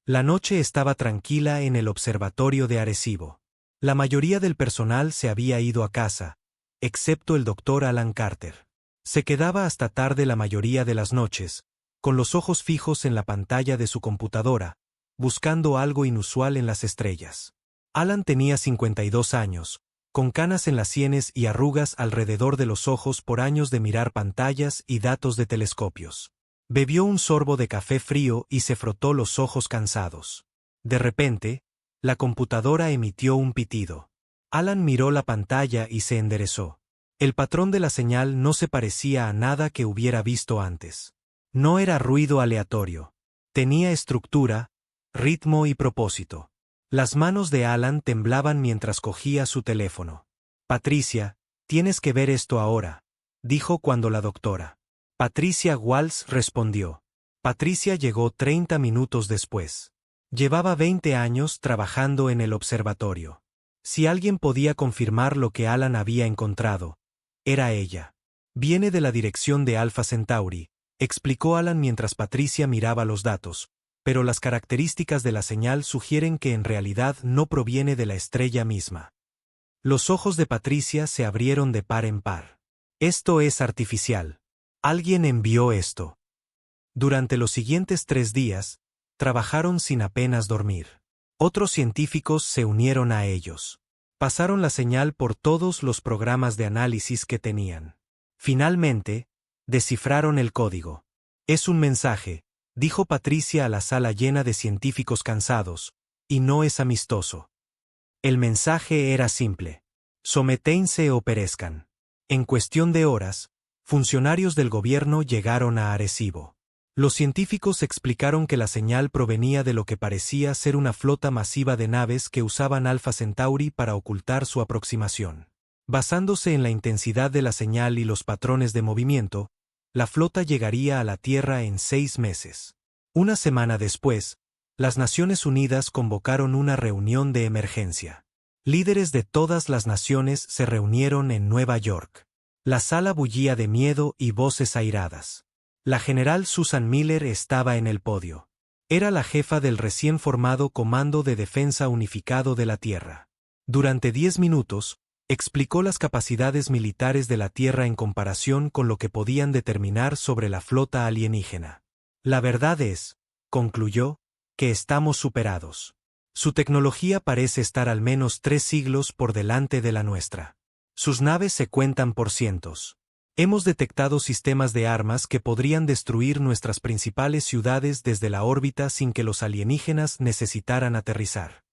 La noche estaba tranquila en el observatorio de Arecibo. La mayoría del personal se había ido a casa, excepto el doctor Alan Carter. Se quedaba hasta tarde la mayoría de las noches, con los ojos fijos en la pantalla de su computadora, buscando algo inusual en las estrellas. Alan tenía 52 años, con canas en las sienes y arrugas alrededor de los ojos por años de mirar pantallas y datos de telescopios. Bebió un sorbo de café frío y se frotó los ojos cansados. De repente, la computadora emitió un pitido. Alan miró la pantalla y se enderezó. El patrón de la señal no se parecía a nada que hubiera visto antes. No era ruido aleatorio. Tenía estructura, ritmo y propósito. Las manos de Alan temblaban mientras cogía su teléfono. «Patricia, tienes que ver esto ahora», dijo cuando la doctora Patricia Walsh respondió. Patricia llegó 30 minutos después. Llevaba 20 años trabajando en el observatorio. Si alguien podía confirmar lo que Alan había encontrado, era ella. «Viene de la dirección de Alpha Centauri», explicó Alan mientras Patricia miraba los datos, pero las características de la señal sugieren que en realidad no proviene de la estrella misma. Los ojos de Patricia se abrieron de par en par. «Esto es artificial. Alguien envió esto». Durante los siguientes 3 días, trabajaron sin apenas dormir. Otros científicos se unieron a ellos. Pasaron la señal por todos los programas de análisis que tenían. Finalmente, descifraron el código. «Es un mensaje», dijo Patricia a la sala llena de científicos cansados, «y no es amistoso». El mensaje era simple: «Sométense o perezcan». En cuestión de horas, funcionarios del gobierno llegaron a Arecibo. Los científicos explicaron que la señal provenía de lo que parecía ser una flota masiva de naves que usaban Alpha Centauri para ocultar su aproximación. Basándose en la intensidad de la señal y los patrones de movimiento, la flota llegaría a la Tierra en 6 meses. Una semana después, las Naciones Unidas convocaron una reunión de emergencia. Líderes de todas las naciones se reunieron en Nueva York. La sala bullía de miedo y voces airadas. La general Susan Miller estaba en el podio. Era la jefa del recién formado Comando de Defensa Unificado de la Tierra. Durante 10 minutos, explicó las capacidades militares de la Tierra en comparación con lo que podían determinar sobre la flota alienígena. «La verdad es», concluyó, «que estamos superados. Su tecnología parece estar al menos 3 siglos por delante de la nuestra. Sus naves se cuentan por cientos. Hemos detectado sistemas de armas que podrían destruir nuestras principales ciudades desde la órbita sin que los alienígenas necesitaran aterrizar».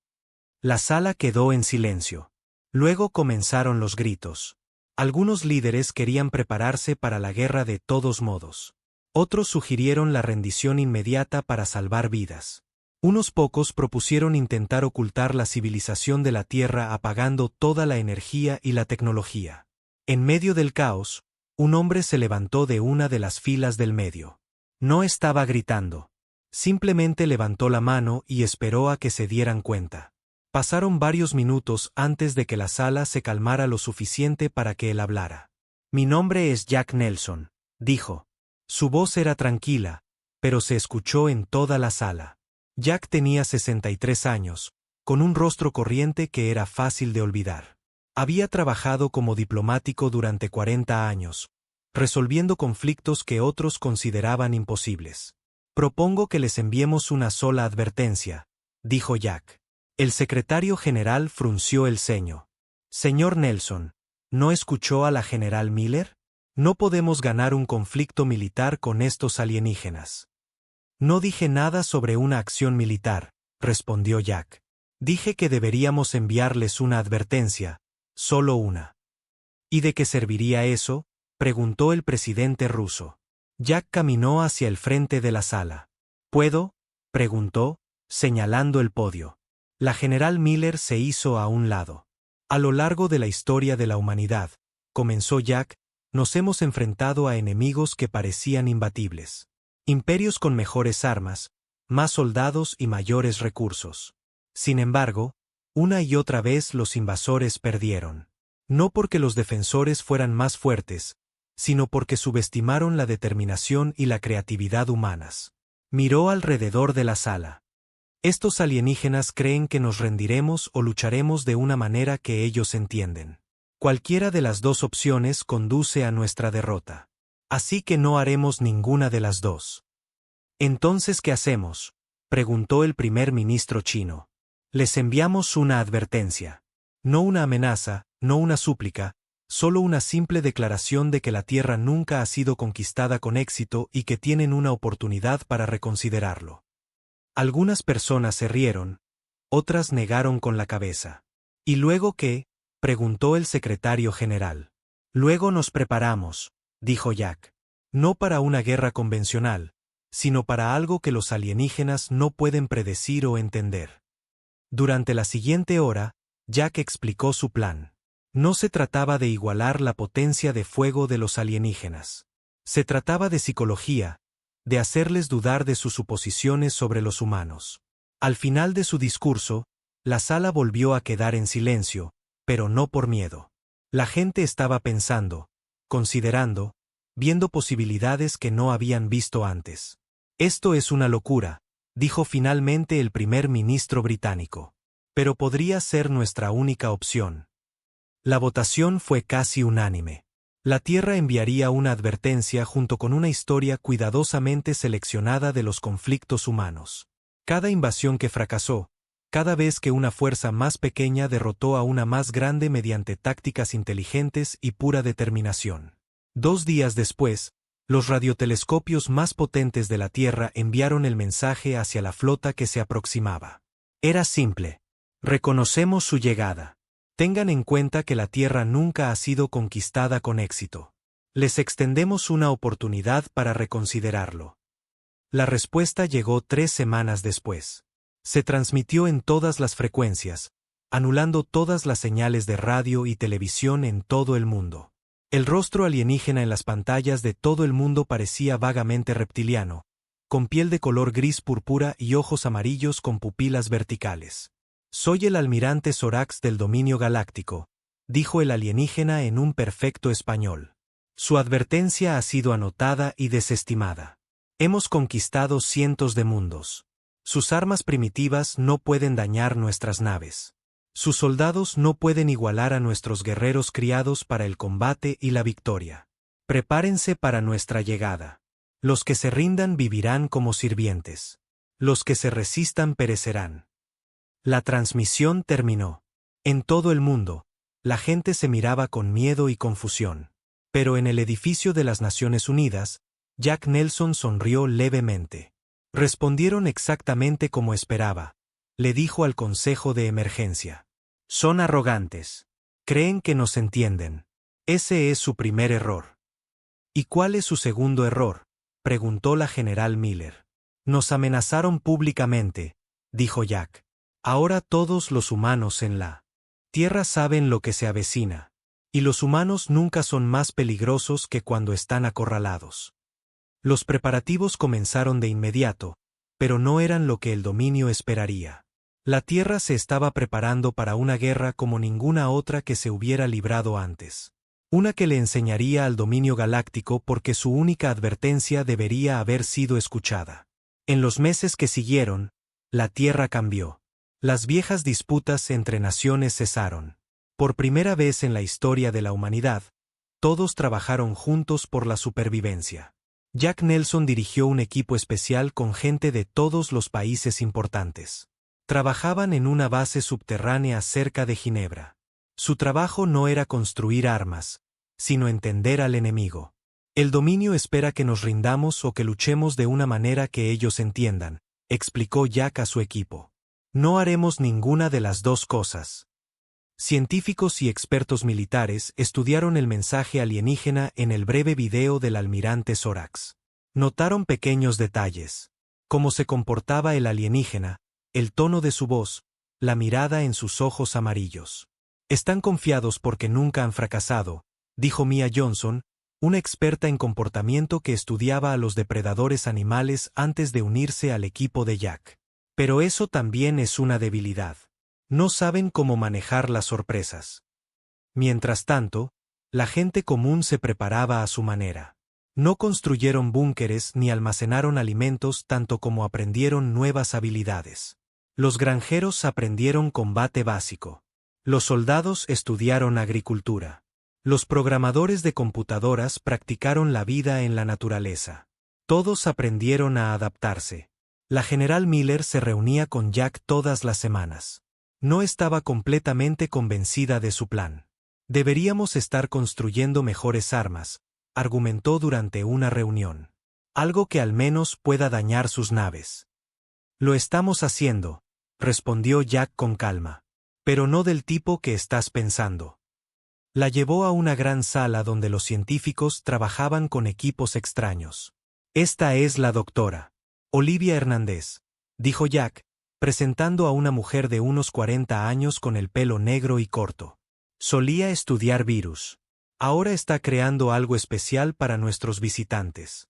La sala quedó en silencio. Luego comenzaron los gritos. Algunos líderes querían prepararse para la guerra de todos modos. Otros sugirieron la rendición inmediata para salvar vidas. Unos pocos propusieron intentar ocultar la civilización de la Tierra apagando toda la energía y la tecnología. En medio del caos, un hombre se levantó de una de las filas del medio. No estaba gritando. Simplemente levantó la mano y esperó a que se dieran cuenta. Pasaron varios minutos antes de que la sala se calmara lo suficiente para que él hablara. «Mi nombre es Jack Nelson», dijo. Su voz era tranquila, pero se escuchó en toda la sala. Jack tenía 63 años, con un rostro corriente que era fácil de olvidar. Había trabajado como diplomático durante 40 años, resolviendo conflictos que otros consideraban imposibles. «Propongo que les enviemos una sola advertencia», dijo Jack. El secretario general frunció el ceño. «Señor Nelson, ¿no escuchó a la general Miller? No podemos ganar un conflicto militar con estos alienígenas». «No dije nada sobre una acción militar», respondió Jack. «Dije que deberíamos enviarles una advertencia, solo una». «¿Y de qué serviría eso?», preguntó el presidente ruso. Jack caminó hacia el frente de la sala. «¿Puedo?», preguntó, señalando el podio. La general Miller se hizo a un lado. «A lo largo de la historia de la humanidad», comenzó Jack, «nos hemos enfrentado a enemigos que parecían imbatibles. Imperios con mejores armas, más soldados y mayores recursos. Sin embargo, una y otra vez los invasores perdieron. No porque los defensores fueran más fuertes, sino porque subestimaron la determinación y la creatividad humanas». Miró alrededor de la sala. Estos alienígenas creen que nos rendiremos o lucharemos de una manera que ellos entienden. Cualquiera de las dos opciones conduce a nuestra derrota. Así que no haremos ninguna de las dos. ¿Entonces qué hacemos?, preguntó el primer ministro chino. Les enviamos una advertencia. No una amenaza, no una súplica, solo una simple declaración de que la Tierra nunca ha sido conquistada con éxito y que tienen una oportunidad para reconsiderarlo. Algunas personas se rieron, otras negaron con la cabeza. ¿Y luego qué?, preguntó el secretario general. Luego nos preparamos, dijo Jack. No para una guerra convencional, sino para algo que los alienígenas no pueden predecir o entender. Durante la siguiente hora, Jack explicó su plan. No se trataba de igualar la potencia de fuego de los alienígenas. Se trataba de psicología, de hacerles dudar de sus suposiciones sobre los humanos. Al final de su discurso, la sala volvió a quedar en silencio, pero no por miedo. La gente estaba pensando, considerando, viendo posibilidades que no habían visto antes. Esto es una locura, dijo finalmente el primer ministro británico. Pero podría ser nuestra única opción. La votación fue casi unánime. La Tierra enviaría una advertencia junto con una historia cuidadosamente seleccionada de los conflictos humanos. Cada invasión que fracasó, cada vez que una fuerza más pequeña derrotó a una más grande mediante tácticas inteligentes y pura determinación. 2 días después, los radiotelescopios más potentes de la Tierra enviaron el mensaje hacia la flota que se aproximaba. Era simple. Reconocemos su llegada. Tengan en cuenta que la Tierra nunca ha sido conquistada con éxito. Les extendemos una oportunidad para reconsiderarlo. La respuesta llegó 3 semanas después. Se transmitió en todas las frecuencias, anulando todas las señales de radio y televisión en todo el mundo. El rostro alienígena en las pantallas de todo el mundo parecía vagamente reptiliano, con piel de color gris púrpura y ojos amarillos con pupilas verticales. Soy el almirante Sorax del dominio galáctico, dijo el alienígena en un perfecto español. Su advertencia ha sido anotada y desestimada. Hemos conquistado cientos de mundos. Sus armas primitivas no pueden dañar nuestras naves. Sus soldados no pueden igualar a nuestros guerreros criados para el combate y la victoria. Prepárense para nuestra llegada. Los que se rindan vivirán como sirvientes. Los que se resistan perecerán. La transmisión terminó. En todo el mundo, la gente se miraba con miedo y confusión. Pero en el edificio de las Naciones Unidas, Jack Nelson sonrió levemente. Respondieron exactamente como esperaba, le dijo al Consejo de Emergencia. Son arrogantes. Creen que nos entienden. Ese es su primer error. ¿Y cuál es su segundo error?, preguntó la general Miller. Nos amenazaron públicamente, dijo Jack. Ahora todos los humanos en la Tierra saben lo que se avecina. Y los humanos nunca son más peligrosos que cuando están acorralados. Los preparativos comenzaron de inmediato, pero no eran lo que el dominio esperaría. La Tierra se estaba preparando para una guerra como ninguna otra que se hubiera librado antes. Una que le enseñaría al dominio galáctico porque su única advertencia debería haber sido escuchada. En los meses que siguieron, la Tierra cambió. Las viejas disputas entre naciones cesaron. Por primera vez en la historia de la humanidad, todos trabajaron juntos por la supervivencia. Jack Nelson dirigió un equipo especial con gente de todos los países importantes. Trabajaban en una base subterránea cerca de Ginebra. Su trabajo no era construir armas, sino entender al enemigo. El dominio espera que nos rindamos o que luchemos de una manera que ellos entiendan, explicó Jack a su equipo. No haremos ninguna de las dos cosas. Científicos y expertos militares estudiaron el mensaje alienígena en el breve video del almirante Sorax. Notaron pequeños detalles. Cómo se comportaba el alienígena, el tono de su voz, la mirada en sus ojos amarillos. Están confiados porque nunca han fracasado, dijo Mia Johnson, una experta en comportamiento que estudiaba a los depredadores animales antes de unirse al equipo de Jack. Pero eso también es una debilidad. No saben cómo manejar las sorpresas. Mientras tanto, la gente común se preparaba a su manera. No construyeron búnkeres ni almacenaron alimentos tanto como aprendieron nuevas habilidades. Los granjeros aprendieron combate básico. Los soldados estudiaron agricultura. Los programadores de computadoras practicaron la vida en la naturaleza. Todos aprendieron a adaptarse. La general Miller se reunía con Jack todas las semanas. No estaba completamente convencida de su plan. Deberíamos estar construyendo mejores armas, argumentó durante una reunión. Algo que al menos pueda dañar sus naves. Lo estamos haciendo, respondió Jack con calma. Pero no del tipo que estás pensando. La llevó a una gran sala donde los científicos trabajaban con equipos extraños. Esta es la doctora Olivia Hernández, dijo Jack, presentando a una mujer de unos 40 años con el pelo negro y corto. Solía estudiar virus. Ahora está creando algo especial para nuestros visitantes.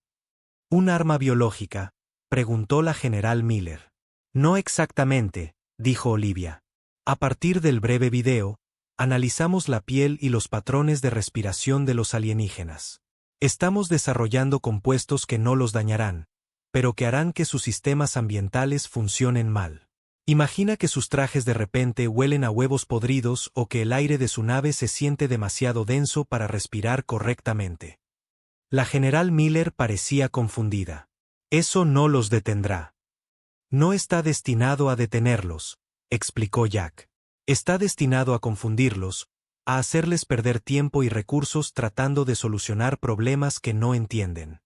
¿Un arma biológica?, preguntó la general Miller. No exactamente, dijo Olivia. A partir del breve video, analizamos la piel y los patrones de respiración de los alienígenas. Estamos desarrollando compuestos que no los dañarán, pero que harán que sus sistemas ambientales funcionen mal. Imagina que sus trajes de repente huelen a huevos podridos o que el aire de su nave se siente demasiado denso para respirar correctamente. La general Miller parecía confundida. Eso no los detendrá. No está destinado a detenerlos, explicó Jack. Está destinado a confundirlos, a hacerles perder tiempo y recursos tratando de solucionar problemas que no entienden.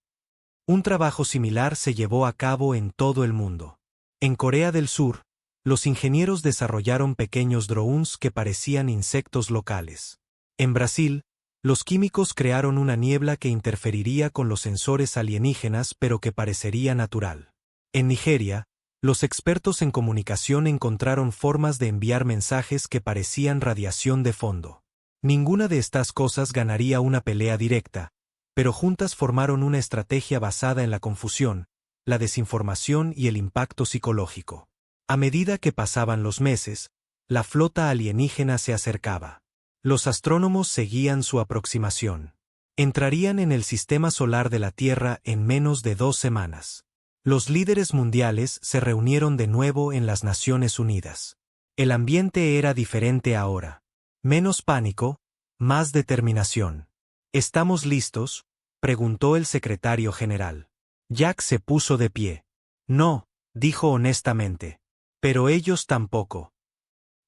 Un trabajo similar se llevó a cabo en todo el mundo. En Corea del Sur, los ingenieros desarrollaron pequeños drones que parecían insectos locales. En Brasil, los químicos crearon una niebla que interferiría con los sensores alienígenas pero que parecería natural. En Nigeria, los expertos en comunicación encontraron formas de enviar mensajes que parecían radiación de fondo. Ninguna de estas cosas ganaría una pelea directa, pero juntas formaron una estrategia basada en la confusión, la desinformación y el impacto psicológico. A medida que pasaban los meses, la flota alienígena se acercaba. Los astrónomos seguían su aproximación. Entrarían en el sistema solar de la Tierra en menos de 2 semanas. Los líderes mundiales se reunieron de nuevo en las Naciones Unidas. El ambiente era diferente ahora. Menos pánico, más determinación. ¿Estamos listos?, preguntó el secretario general. Jack se puso de pie. No, dijo honestamente. Pero ellos tampoco.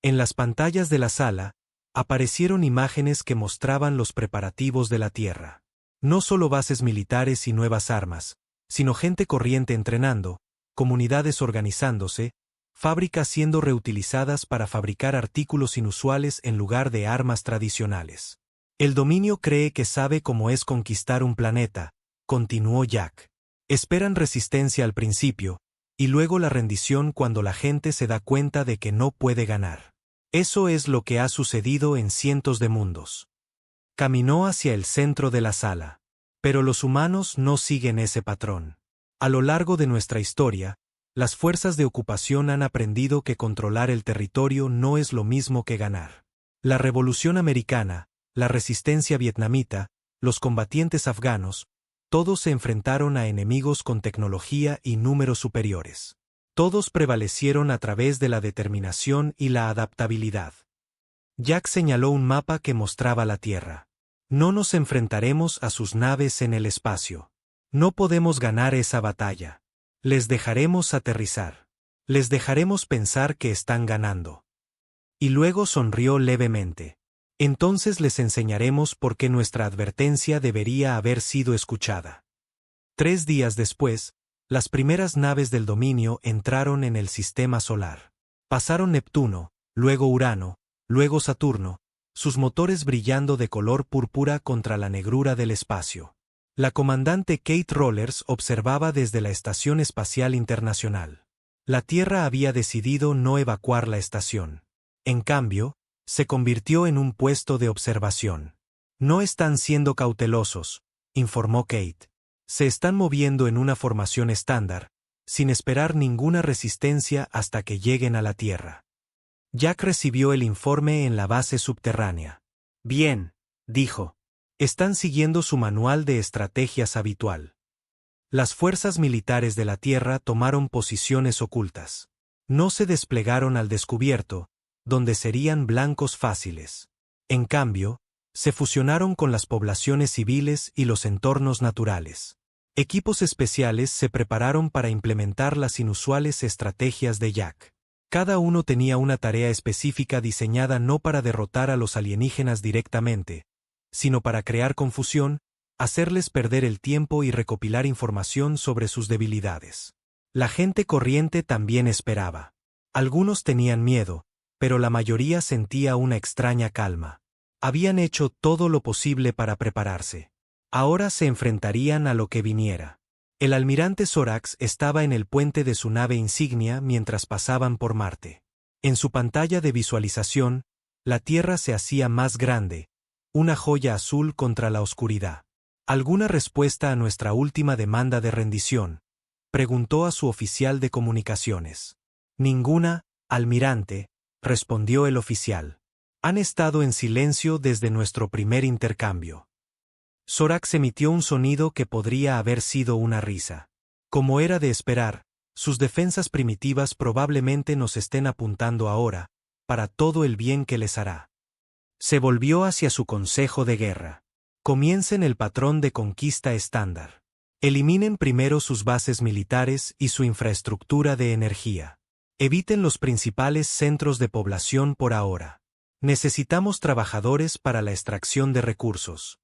En las pantallas de la sala, aparecieron imágenes que mostraban los preparativos de la Tierra. No solo bases militares y nuevas armas, sino gente corriente entrenando, comunidades organizándose, fábricas siendo reutilizadas para fabricar artículos inusuales en lugar de armas tradicionales. El dominio cree que sabe cómo es conquistar un planeta, continuó Jack. Esperan resistencia al principio, y luego la rendición cuando la gente se da cuenta de que no puede ganar. Eso es lo que ha sucedido en cientos de mundos. Caminó hacia el centro de la sala. Pero los humanos no siguen ese patrón. A lo largo de nuestra historia, las fuerzas de ocupación han aprendido que controlar el territorio no es lo mismo que ganar. La Revolución Americana, la resistencia vietnamita, los combatientes afganos, todos se enfrentaron a enemigos con tecnología y números superiores. Todos prevalecieron a través de la determinación y la adaptabilidad. Jack señaló un mapa que mostraba la Tierra. No nos enfrentaremos a sus naves en el espacio. No podemos ganar esa batalla. Les dejaremos aterrizar. Les dejaremos pensar que están ganando. Y luego sonrió levemente. Entonces les enseñaremos por qué nuestra advertencia debería haber sido escuchada. 3 días después, las primeras naves del dominio entraron en el sistema solar. Pasaron Neptuno, luego Urano, luego Saturno, sus motores brillando de color púrpura contra la negrura del espacio. La comandante Kate Rollers observaba desde la Estación Espacial Internacional. La Tierra había decidido no evacuar la estación. En cambio, se convirtió en un puesto de observación. No están siendo cautelosos, informó Kate. Se están moviendo en una formación estándar, sin esperar ninguna resistencia hasta que lleguen a la Tierra. Jack recibió el informe en la base subterránea. Bien, dijo. Están siguiendo su manual de estrategias habitual. Las fuerzas militares de la Tierra tomaron posiciones ocultas. No se desplegaron al descubierto, donde serían blancos fáciles. En cambio, se fusionaron con las poblaciones civiles y los entornos naturales. Equipos especiales se prepararon para implementar las inusuales estrategias de Jack. Cada uno tenía una tarea específica diseñada no para derrotar a los alienígenas directamente, sino para crear confusión, hacerles perder el tiempo y recopilar información sobre sus debilidades. La gente corriente también esperaba. Algunos tenían miedo, pero la mayoría sentía una extraña calma. Habían hecho todo lo posible para prepararse. Ahora se enfrentarían a lo que viniera. El almirante Zorax estaba en el puente de su nave insignia mientras pasaban por Marte. En su pantalla de visualización, la Tierra se hacía más grande, una joya azul contra la oscuridad. ¿Alguna respuesta a nuestra última demanda de rendición?, preguntó a su oficial de comunicaciones. Ninguna, almirante, respondió el oficial. Han estado en silencio desde nuestro primer intercambio. Zorax emitió un sonido que podría haber sido una risa. Como era de esperar, sus defensas primitivas probablemente nos estén apuntando ahora, para todo el bien que les hará. Se volvió hacia su consejo de guerra. Comiencen el patrón de conquista estándar. Eliminen primero sus bases militares y su infraestructura de energía. Eviten los principales centros de población por ahora. Necesitamos trabajadores para la extracción de recursos.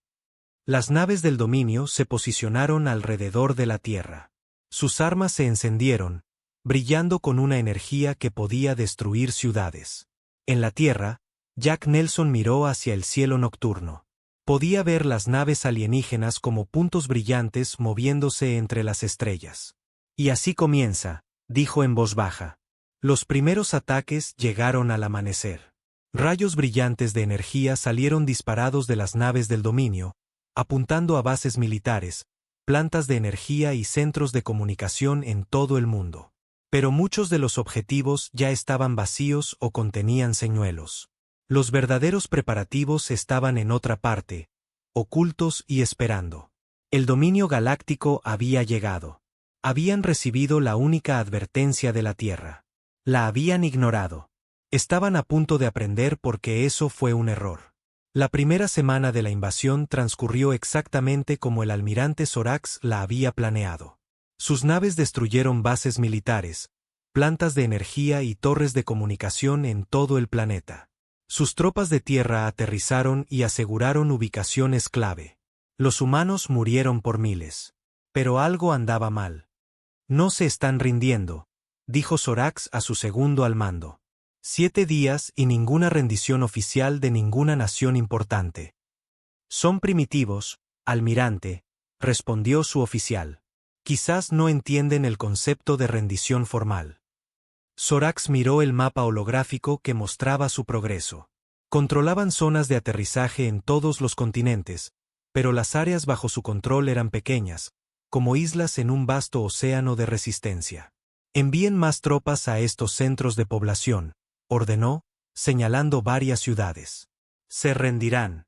Las naves del dominio se posicionaron alrededor de la Tierra. Sus armas se encendieron, brillando con una energía que podía destruir ciudades. En la Tierra, Jack Nelson miró hacia el cielo nocturno. Podía ver las naves alienígenas como puntos brillantes moviéndose entre las estrellas. Y así comienza, dijo en voz baja. Los primeros ataques llegaron al amanecer. Rayos brillantes de energía salieron disparados de las naves del dominio, apuntando a bases militares, plantas de energía y centros de comunicación en todo el mundo. Pero muchos de los objetivos ya estaban vacíos o contenían señuelos. Los verdaderos preparativos estaban en otra parte, ocultos y esperando. El dominio galáctico había llegado. Habían recibido la única advertencia de la Tierra. La habían ignorado. Estaban a punto de aprender porque eso fue un error. La primera semana de la invasión transcurrió exactamente como el almirante Zorax la había planeado. Sus naves destruyeron bases militares, plantas de energía y torres de comunicación en todo el planeta. Sus tropas de tierra aterrizaron y aseguraron ubicaciones clave. Los humanos murieron por miles. Pero algo andaba mal. No se están rindiendo, dijo Zorax a su segundo al mando. 7 días y ninguna rendición oficial de ninguna nación importante. Son primitivos, almirante, respondió su oficial. Quizás no entienden el concepto de rendición formal. Zorax miró el mapa holográfico que mostraba su progreso. Controlaban zonas de aterrizaje en todos los continentes, pero las áreas bajo su control eran pequeñas, como islas en un vasto océano de resistencia. Envíen más tropas a estos centros de población, ordenó, señalando varias ciudades. Se rendirán.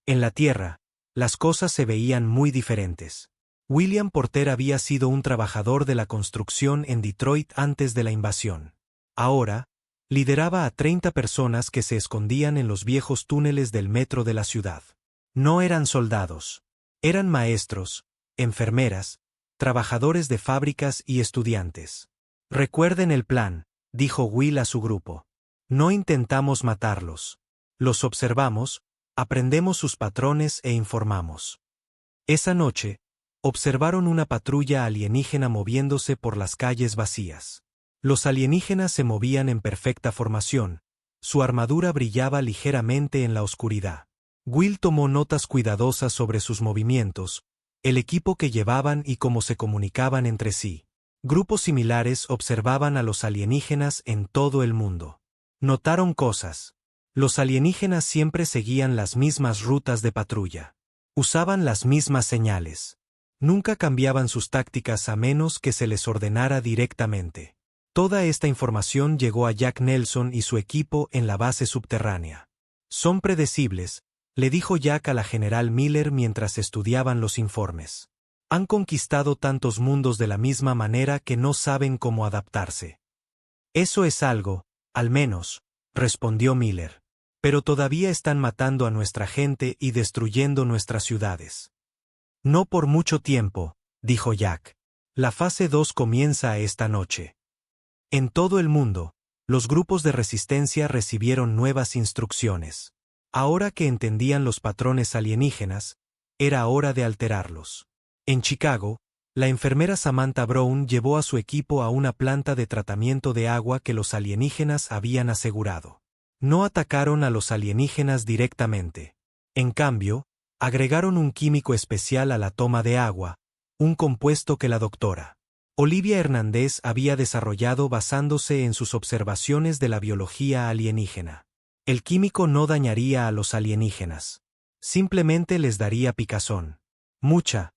En la Tierra, las cosas se veían muy diferentes. William Porter había sido un trabajador de la construcción en Detroit antes de la invasión. Ahora, lideraba a 30 personas que se escondían en los viejos túneles del metro de la ciudad. No eran soldados. Eran maestros, enfermeras, trabajadores de fábricas y estudiantes. Recuerden el plan, dijo Will a su grupo. No intentamos matarlos. Los observamos, aprendemos sus patrones e informamos. Esa noche, observaron una patrulla alienígena moviéndose por las calles vacías. Los alienígenas se movían en perfecta formación, su armadura brillaba ligeramente en la oscuridad. Will tomó notas cuidadosas sobre sus movimientos, el equipo que llevaban y cómo se comunicaban entre sí. Grupos similares observaban a los alienígenas en todo el mundo. Notaron cosas. Los alienígenas siempre seguían las mismas rutas de patrulla. Usaban las mismas señales. Nunca cambiaban sus tácticas a menos que se les ordenara directamente. Toda esta información llegó a Jack Nelson y su equipo en la base subterránea. Son predecibles, le dijo Jack a la general Miller mientras estudiaban los informes. Han conquistado tantos mundos de la misma manera que no saben cómo adaptarse. Eso es algo, al menos, respondió Miller. Pero todavía están matando a nuestra gente y destruyendo nuestras ciudades. No por mucho tiempo, dijo Jack. La fase 2 comienza esta noche. En todo el mundo, los grupos de resistencia recibieron nuevas instrucciones. Ahora que entendían los patrones alienígenas, era hora de alterarlos. En Chicago, la enfermera Samantha Brown llevó a su equipo a una planta de tratamiento de agua que los alienígenas habían asegurado. No atacaron a los alienígenas directamente. En cambio, agregaron un químico especial a la toma de agua, un compuesto que la doctora Olivia Hernández había desarrollado basándose en sus observaciones de la biología alienígena. El químico no dañaría a los alienígenas. Simplemente les daría picazón. Mucha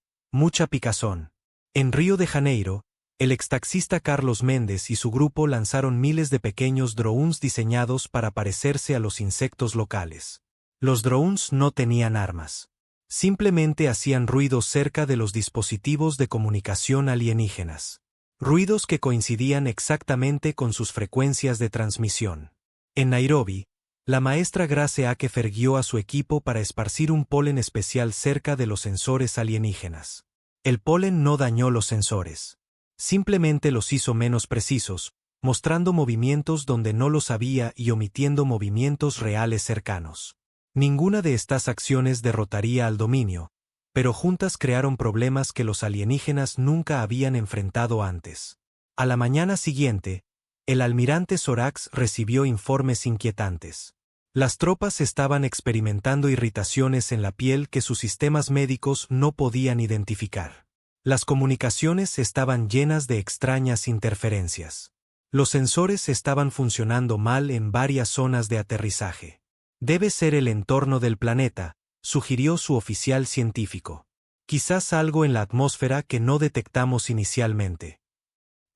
picazón. En Río de Janeiro, el extaxista Carlos Méndez y su grupo lanzaron miles de pequeños drones diseñados para parecerse a los insectos locales. Los drones no tenían armas. Simplemente hacían ruidos cerca de los dispositivos de comunicación alienígenas. Ruidos que coincidían exactamente con sus frecuencias de transmisión. En Nairobi, la maestra Grace Akefer guió a su equipo para esparcir un polen especial cerca de los sensores alienígenas. El polen no dañó los sensores. Simplemente los hizo menos precisos, mostrando movimientos donde no los había y omitiendo movimientos reales cercanos. Ninguna de estas acciones derrotaría al dominio, pero juntas crearon problemas que los alienígenas nunca habían enfrentado antes. A la mañana siguiente, el almirante Sorax recibió informes inquietantes. Las tropas estaban experimentando irritaciones en la piel que sus sistemas médicos no podían identificar. Las comunicaciones estaban llenas de extrañas interferencias. Los sensores estaban funcionando mal en varias zonas de aterrizaje. Debe ser el entorno del planeta, sugirió su oficial científico. Quizás algo en la atmósfera que no detectamos inicialmente.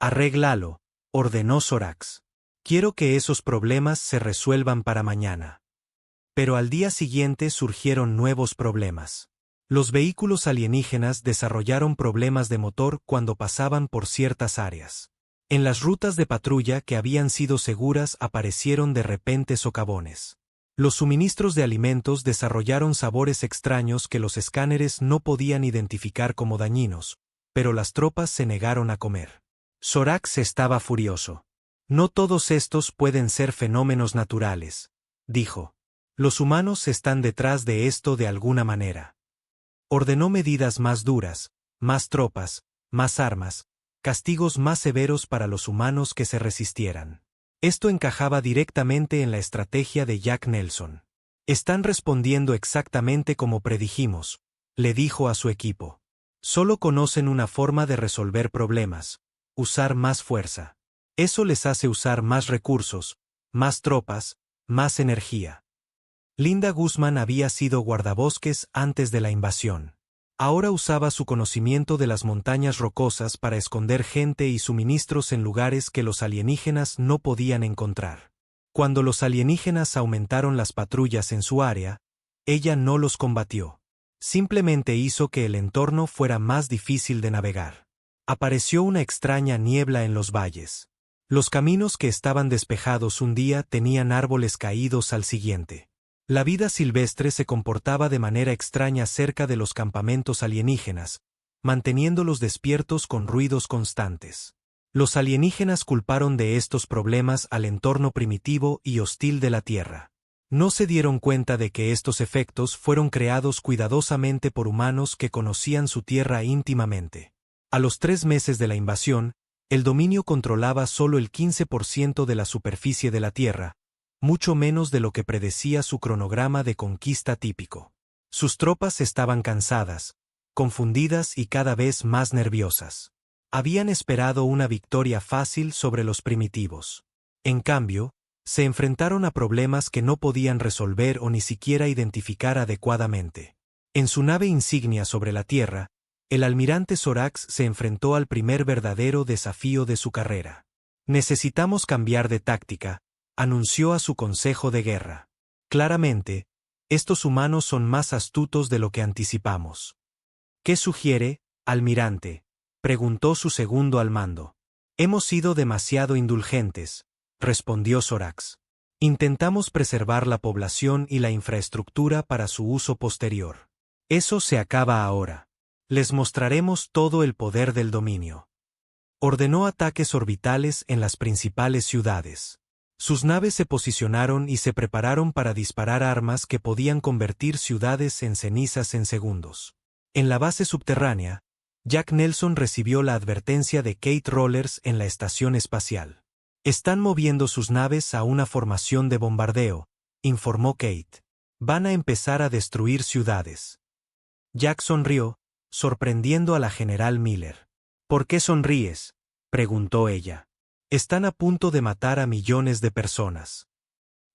Arréglalo, ordenó Sorax. Quiero que esos problemas se resuelvan para mañana. Pero al día siguiente surgieron nuevos problemas. Los vehículos alienígenas desarrollaron problemas de motor cuando pasaban por ciertas áreas. En las rutas de patrulla que habían sido seguras aparecieron de repente socavones. Los suministros de alimentos desarrollaron sabores extraños que los escáneres no podían identificar como dañinos, pero las tropas se negaron a comer. Sorax estaba furioso. No todos estos pueden ser fenómenos naturales, dijo. Los humanos están detrás de esto de alguna manera. Ordenó medidas más duras, más tropas, más armas, castigos más severos para los humanos que se resistieran. Esto encajaba directamente en la estrategia de Jack Nelson. Están respondiendo exactamente como predijimos, le dijo a su equipo. Solo conocen una forma de resolver problemas, usar más fuerza. Eso les hace usar más recursos, más tropas, más energía. Linda Guzmán había sido guardabosques antes de la invasión. Ahora usaba su conocimiento de las montañas rocosas para esconder gente y suministros en lugares que los alienígenas no podían encontrar. Cuando los alienígenas aumentaron las patrullas en su área, ella no los combatió. Simplemente hizo que el entorno fuera más difícil de navegar. Apareció una extraña niebla en los valles. Los caminos que estaban despejados un día tenían árboles caídos al siguiente. La vida silvestre se comportaba de manera extraña cerca de los campamentos alienígenas, manteniéndolos despiertos con ruidos constantes. Los alienígenas culparon de estos problemas al entorno primitivo y hostil de la Tierra. No se dieron cuenta de que estos efectos fueron creados cuidadosamente por humanos que conocían su Tierra íntimamente. A los 3 meses de la invasión, el dominio controlaba solo el 15% de la superficie de la Tierra, mucho menos de lo que predecía su cronograma de conquista típico. Sus tropas estaban cansadas, confundidas y cada vez más nerviosas. Habían esperado una victoria fácil sobre los primitivos. En cambio, se enfrentaron a problemas que no podían resolver o ni siquiera identificar adecuadamente. En su nave insignia sobre la Tierra, el almirante Sorax se enfrentó al primer verdadero desafío de su carrera. Necesitamos cambiar de táctica, anunció a su consejo de guerra. Claramente, estos humanos son más astutos de lo que anticipamos. ¿Qué sugiere, almirante?, preguntó su segundo al mando. Hemos sido demasiado indulgentes, respondió Sorax. Intentamos preservar la población y la infraestructura para su uso posterior. Eso se acaba ahora. Les mostraremos todo el poder del dominio. Ordenó ataques orbitales en las principales ciudades. Sus naves se posicionaron y se prepararon para disparar armas que podían convertir ciudades en cenizas en segundos. En la base subterránea, Jack Nelson recibió la advertencia de Kate Rollers en la estación espacial. Están moviendo sus naves a una formación de bombardeo, informó Kate. Van a empezar a destruir ciudades. Jack sonrió, sorprendiendo a la general Miller. ¿Por qué sonríes?, preguntó ella. Están a punto de matar a millones de personas.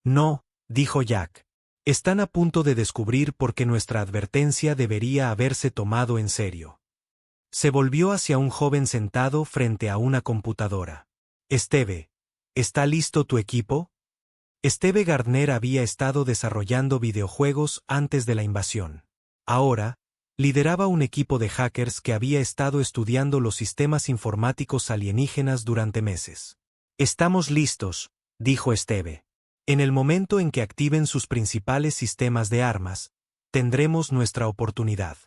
No, dijo Jack. Están a punto de descubrir por qué nuestra advertencia debería haberse tomado en serio. Se volvió hacia un joven sentado frente a una computadora. Steve, ¿está listo tu equipo? Steve Gardner había estado desarrollando videojuegos antes de la invasión. Ahora, lideraba un equipo de hackers que había estado estudiando los sistemas informáticos alienígenas durante meses. Estamos listos, dijo Steve. En el momento en que activen sus principales sistemas de armas, tendremos nuestra oportunidad.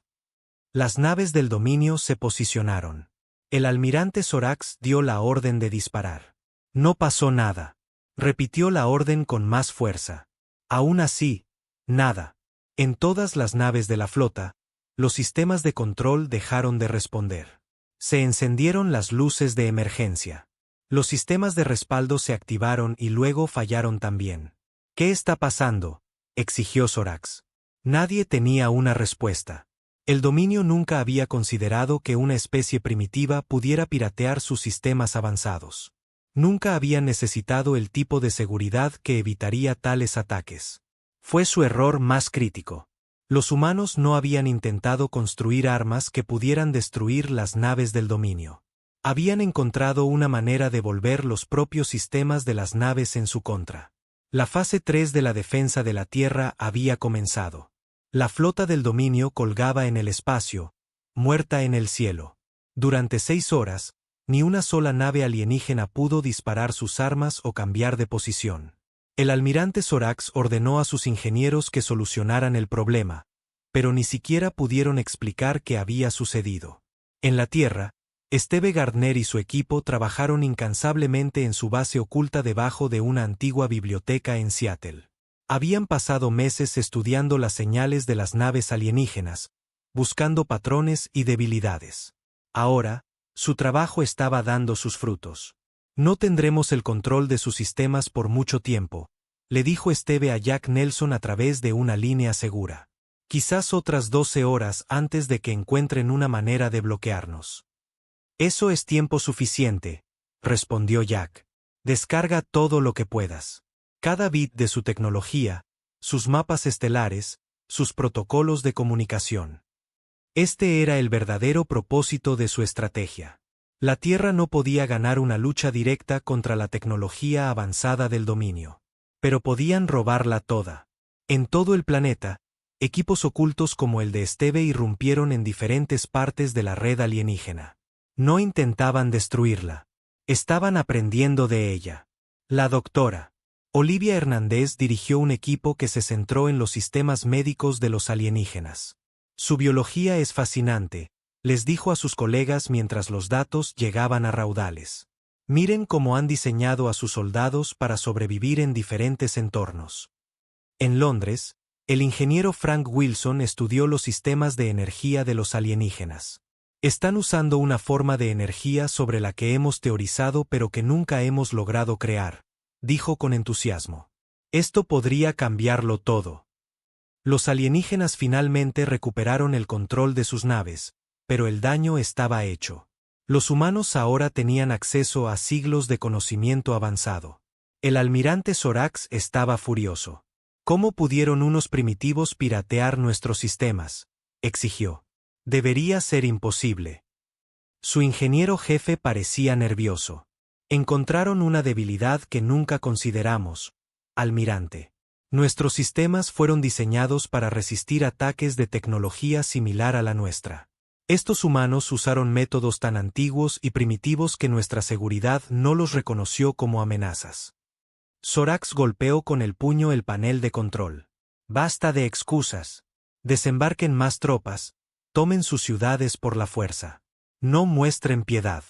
Las naves del dominio se posicionaron. El almirante Sorax dio la orden de disparar. No pasó nada. Repitió la orden con más fuerza. Aún así, nada. En todas las naves de la flota, los sistemas de control dejaron de responder. Se encendieron las luces de emergencia. Los sistemas de respaldo se activaron y luego fallaron también. ¿Qué está pasando?, exigió Sorax. Nadie tenía una respuesta. El dominio nunca había considerado que una especie primitiva pudiera piratear sus sistemas avanzados. Nunca había necesitado el tipo de seguridad que evitaría tales ataques. Fue su error más crítico. Los humanos no habían intentado construir armas que pudieran destruir las naves del dominio. Habían encontrado una manera de volver los propios sistemas de las naves en su contra. La fase 3 de la defensa de la Tierra había comenzado. La flota del dominio colgaba en el espacio, muerta en el cielo. Durante 6 horas, ni una sola nave alienígena pudo disparar sus armas o cambiar de posición. El almirante Sorax ordenó a sus ingenieros que solucionaran el problema, pero ni siquiera pudieron explicar qué había sucedido. En la Tierra, Steve Gardner y su equipo trabajaron incansablemente en su base oculta debajo de una antigua biblioteca en Seattle. Habían pasado meses estudiando las señales de las naves alienígenas, buscando patrones y debilidades. Ahora, su trabajo estaba dando sus frutos. No tendremos el control de sus sistemas por mucho tiempo, le dijo Steve a Jack Nelson a través de una línea segura. Quizás otras 12 horas antes de que encuentren una manera de bloquearnos. Eso es tiempo suficiente, respondió Jack. Descarga todo lo que puedas. Cada bit de su tecnología, sus mapas estelares, sus protocolos de comunicación. Este era el verdadero propósito de su estrategia. La Tierra no podía ganar una lucha directa contra la tecnología avanzada del dominio. Pero podían robarla toda. En todo el planeta, equipos ocultos como el de Steve irrumpieron en diferentes partes de la red alienígena. No intentaban destruirla. Estaban aprendiendo de ella. La doctora Olivia Hernández dirigió un equipo que se centró en los sistemas médicos de los alienígenas. Su biología es fascinante, les dijo a sus colegas mientras los datos llegaban a raudales. Miren cómo han diseñado a sus soldados para sobrevivir en diferentes entornos. En Londres, el ingeniero Frank Wilson estudió los sistemas de energía de los alienígenas. Están usando una forma de energía sobre la que hemos teorizado pero que nunca hemos logrado crear, dijo con entusiasmo. Esto podría cambiarlo todo. Los alienígenas finalmente recuperaron el control de sus naves, pero el daño estaba hecho. Los humanos ahora tenían acceso a siglos de conocimiento avanzado. El almirante Sorax estaba furioso. ¿Cómo pudieron unos primitivos piratear nuestros sistemas?, exigió. Debería ser imposible. Su ingeniero jefe parecía nervioso. Encontraron una debilidad que nunca consideramos, almirante. Nuestros sistemas fueron diseñados para resistir ataques de tecnología similar a la nuestra. Estos humanos usaron métodos tan antiguos y primitivos que nuestra seguridad no los reconoció como amenazas. Zorax golpeó con el puño el panel de control. Basta de excusas. Desembarquen más tropas. Tomen sus ciudades por la fuerza. No muestren piedad.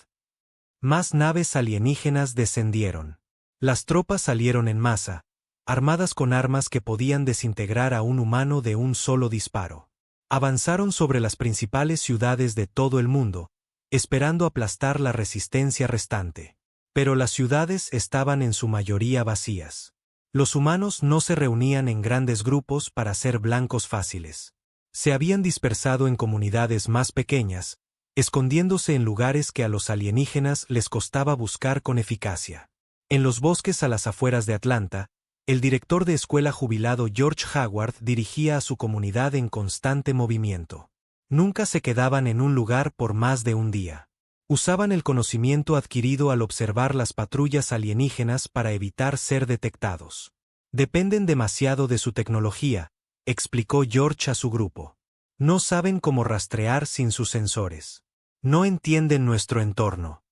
Más naves alienígenas descendieron. Las tropas salieron en masa, armadas con armas que podían desintegrar a un humano de un solo disparo. Avanzaron sobre las principales ciudades de todo el mundo, esperando aplastar la resistencia restante. Pero las ciudades estaban en su mayoría vacías. Los humanos no se reunían en grandes grupos para ser blancos fáciles. Se habían dispersado en comunidades más pequeñas, escondiéndose en lugares que a los alienígenas les costaba buscar con eficacia. En los bosques a las afueras de Atlanta, el director de escuela jubilado George Howard dirigía a su comunidad en constante movimiento. Nunca se quedaban en un lugar por más de un día. Usaban el conocimiento adquirido al observar las patrullas alienígenas para evitar ser detectados. Dependen demasiado de su tecnología, explicó George a su grupo. No saben cómo rastrear sin sus sensores. No entienden nuestro entorno.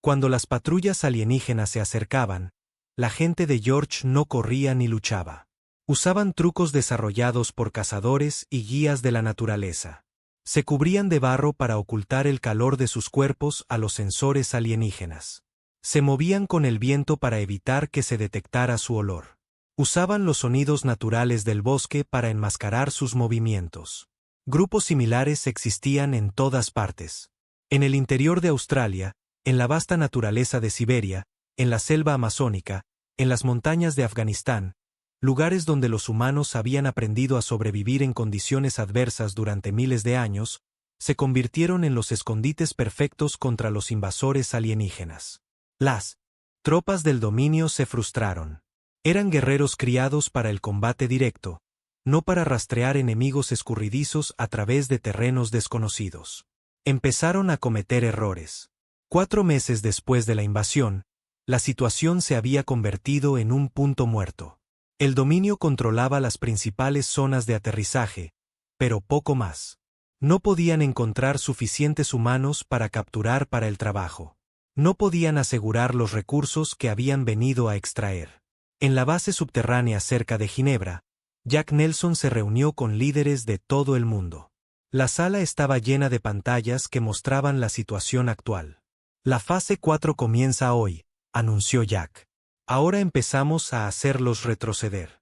Cuando las patrullas alienígenas se acercaban, la gente de George no corría ni luchaba. Usaban trucos desarrollados por cazadores y guías de la naturaleza. Se cubrían de barro para ocultar el calor de sus cuerpos a los sensores alienígenas. Se movían con el viento para evitar que se detectara su olor. Usaban los sonidos naturales del bosque para enmascarar sus movimientos. Grupos similares existían en todas partes. En el interior de Australia, en la vasta naturaleza de Siberia, en la selva amazónica, en las montañas de Afganistán, lugares donde los humanos habían aprendido a sobrevivir en condiciones adversas durante miles de años, se convirtieron en los escondites perfectos contra los invasores alienígenas. Las tropas del dominio se frustraron. Eran guerreros criados para el combate directo, no para rastrear enemigos escurridizos a través de terrenos desconocidos. Empezaron a cometer errores. 4 meses después de la invasión, la situación se había convertido en un punto muerto. El dominio controlaba las principales zonas de aterrizaje, pero poco más. No podían encontrar suficientes humanos para capturar para el trabajo. No podían asegurar los recursos que habían venido a extraer. En la base subterránea cerca de Ginebra, Jack Nelson se reunió con líderes de todo el mundo. La sala estaba llena de pantallas que mostraban la situación actual. La fase 4 comienza hoy, anunció Jack. Ahora empezamos a hacerlos retroceder.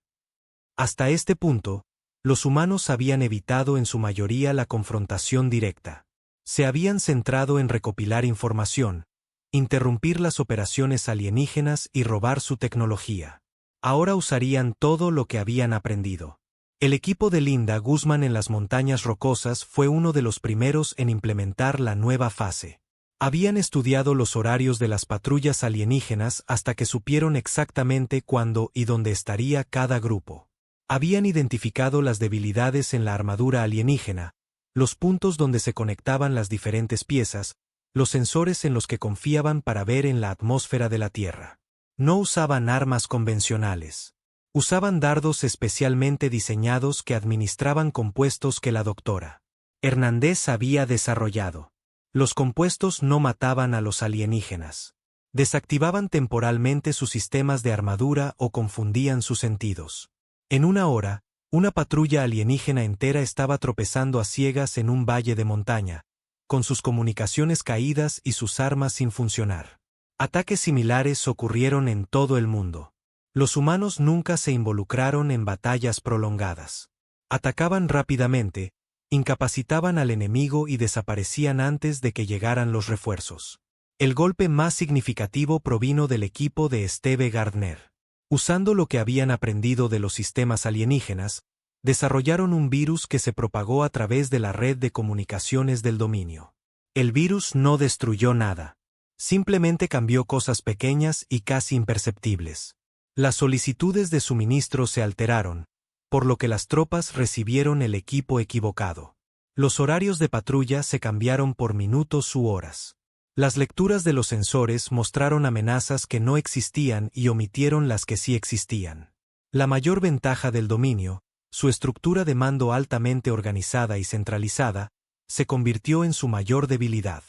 Hasta este punto, los humanos habían evitado en su mayoría la confrontación directa. Se habían centrado en recopilar información, interrumpir las operaciones alienígenas y robar su tecnología. Ahora usarían todo lo que habían aprendido. El equipo de Linda Guzman en las montañas rocosas fue uno de los primeros en implementar la nueva fase. Habían estudiado los horarios de las patrullas alienígenas hasta que supieron exactamente cuándo y dónde estaría cada grupo. Habían identificado las debilidades en la armadura alienígena, los puntos donde se conectaban las diferentes piezas, los sensores en los que confiaban para ver en la atmósfera de la Tierra. No usaban armas convencionales. Usaban dardos especialmente diseñados que administraban compuestos que la doctora Hernández había desarrollado. Los compuestos no mataban a los alienígenas. Desactivaban temporalmente sus sistemas de armadura o confundían sus sentidos. En una hora, una patrulla alienígena entera estaba tropezando a ciegas en un valle de montaña, con sus comunicaciones caídas y sus armas sin funcionar. Ataques similares ocurrieron en todo el mundo. Los humanos nunca se involucraron en batallas prolongadas. Atacaban rápidamente, incapacitaban al enemigo y desaparecían antes de que llegaran los refuerzos. El golpe más significativo provino del equipo de Steve Gardner. Usando lo que habían aprendido de los sistemas alienígenas, desarrollaron un virus que se propagó a través de la red de comunicaciones del dominio. El virus no destruyó nada. Simplemente cambió cosas pequeñas y casi imperceptibles. Las solicitudes de suministro se alteraron, por lo que las tropas recibieron el equipo equivocado. Los horarios de patrulla se cambiaron por minutos u horas. Las lecturas de los sensores mostraron amenazas que no existían y omitieron las que sí existían. La mayor ventaja del dominio, su estructura de mando altamente organizada y centralizada, se convirtió en su mayor debilidad.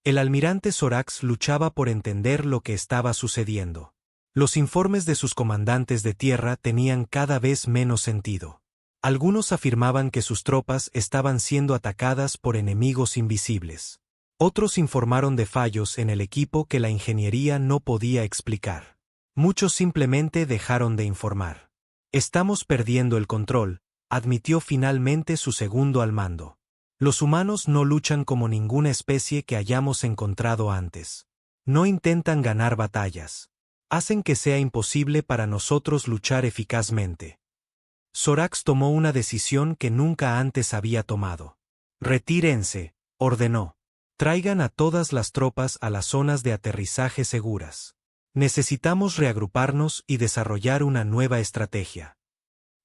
El almirante Zorax luchaba por entender lo que estaba sucediendo. Los informes de sus comandantes de tierra tenían cada vez menos sentido. Algunos afirmaban que sus tropas estaban siendo atacadas por enemigos invisibles. Otros informaron de fallos en el equipo que la ingeniería no podía explicar. Muchos simplemente dejaron de informar. Estamos perdiendo el control, admitió finalmente su segundo al mando. Los humanos no luchan como ninguna especie que hayamos encontrado antes. No intentan ganar batallas. Hacen que sea imposible para nosotros luchar eficazmente. Sorax tomó una decisión que nunca antes había tomado. Retírense, ordenó. Traigan a todas las tropas a las zonas de aterrizaje seguras. Necesitamos reagruparnos y desarrollar una nueva estrategia.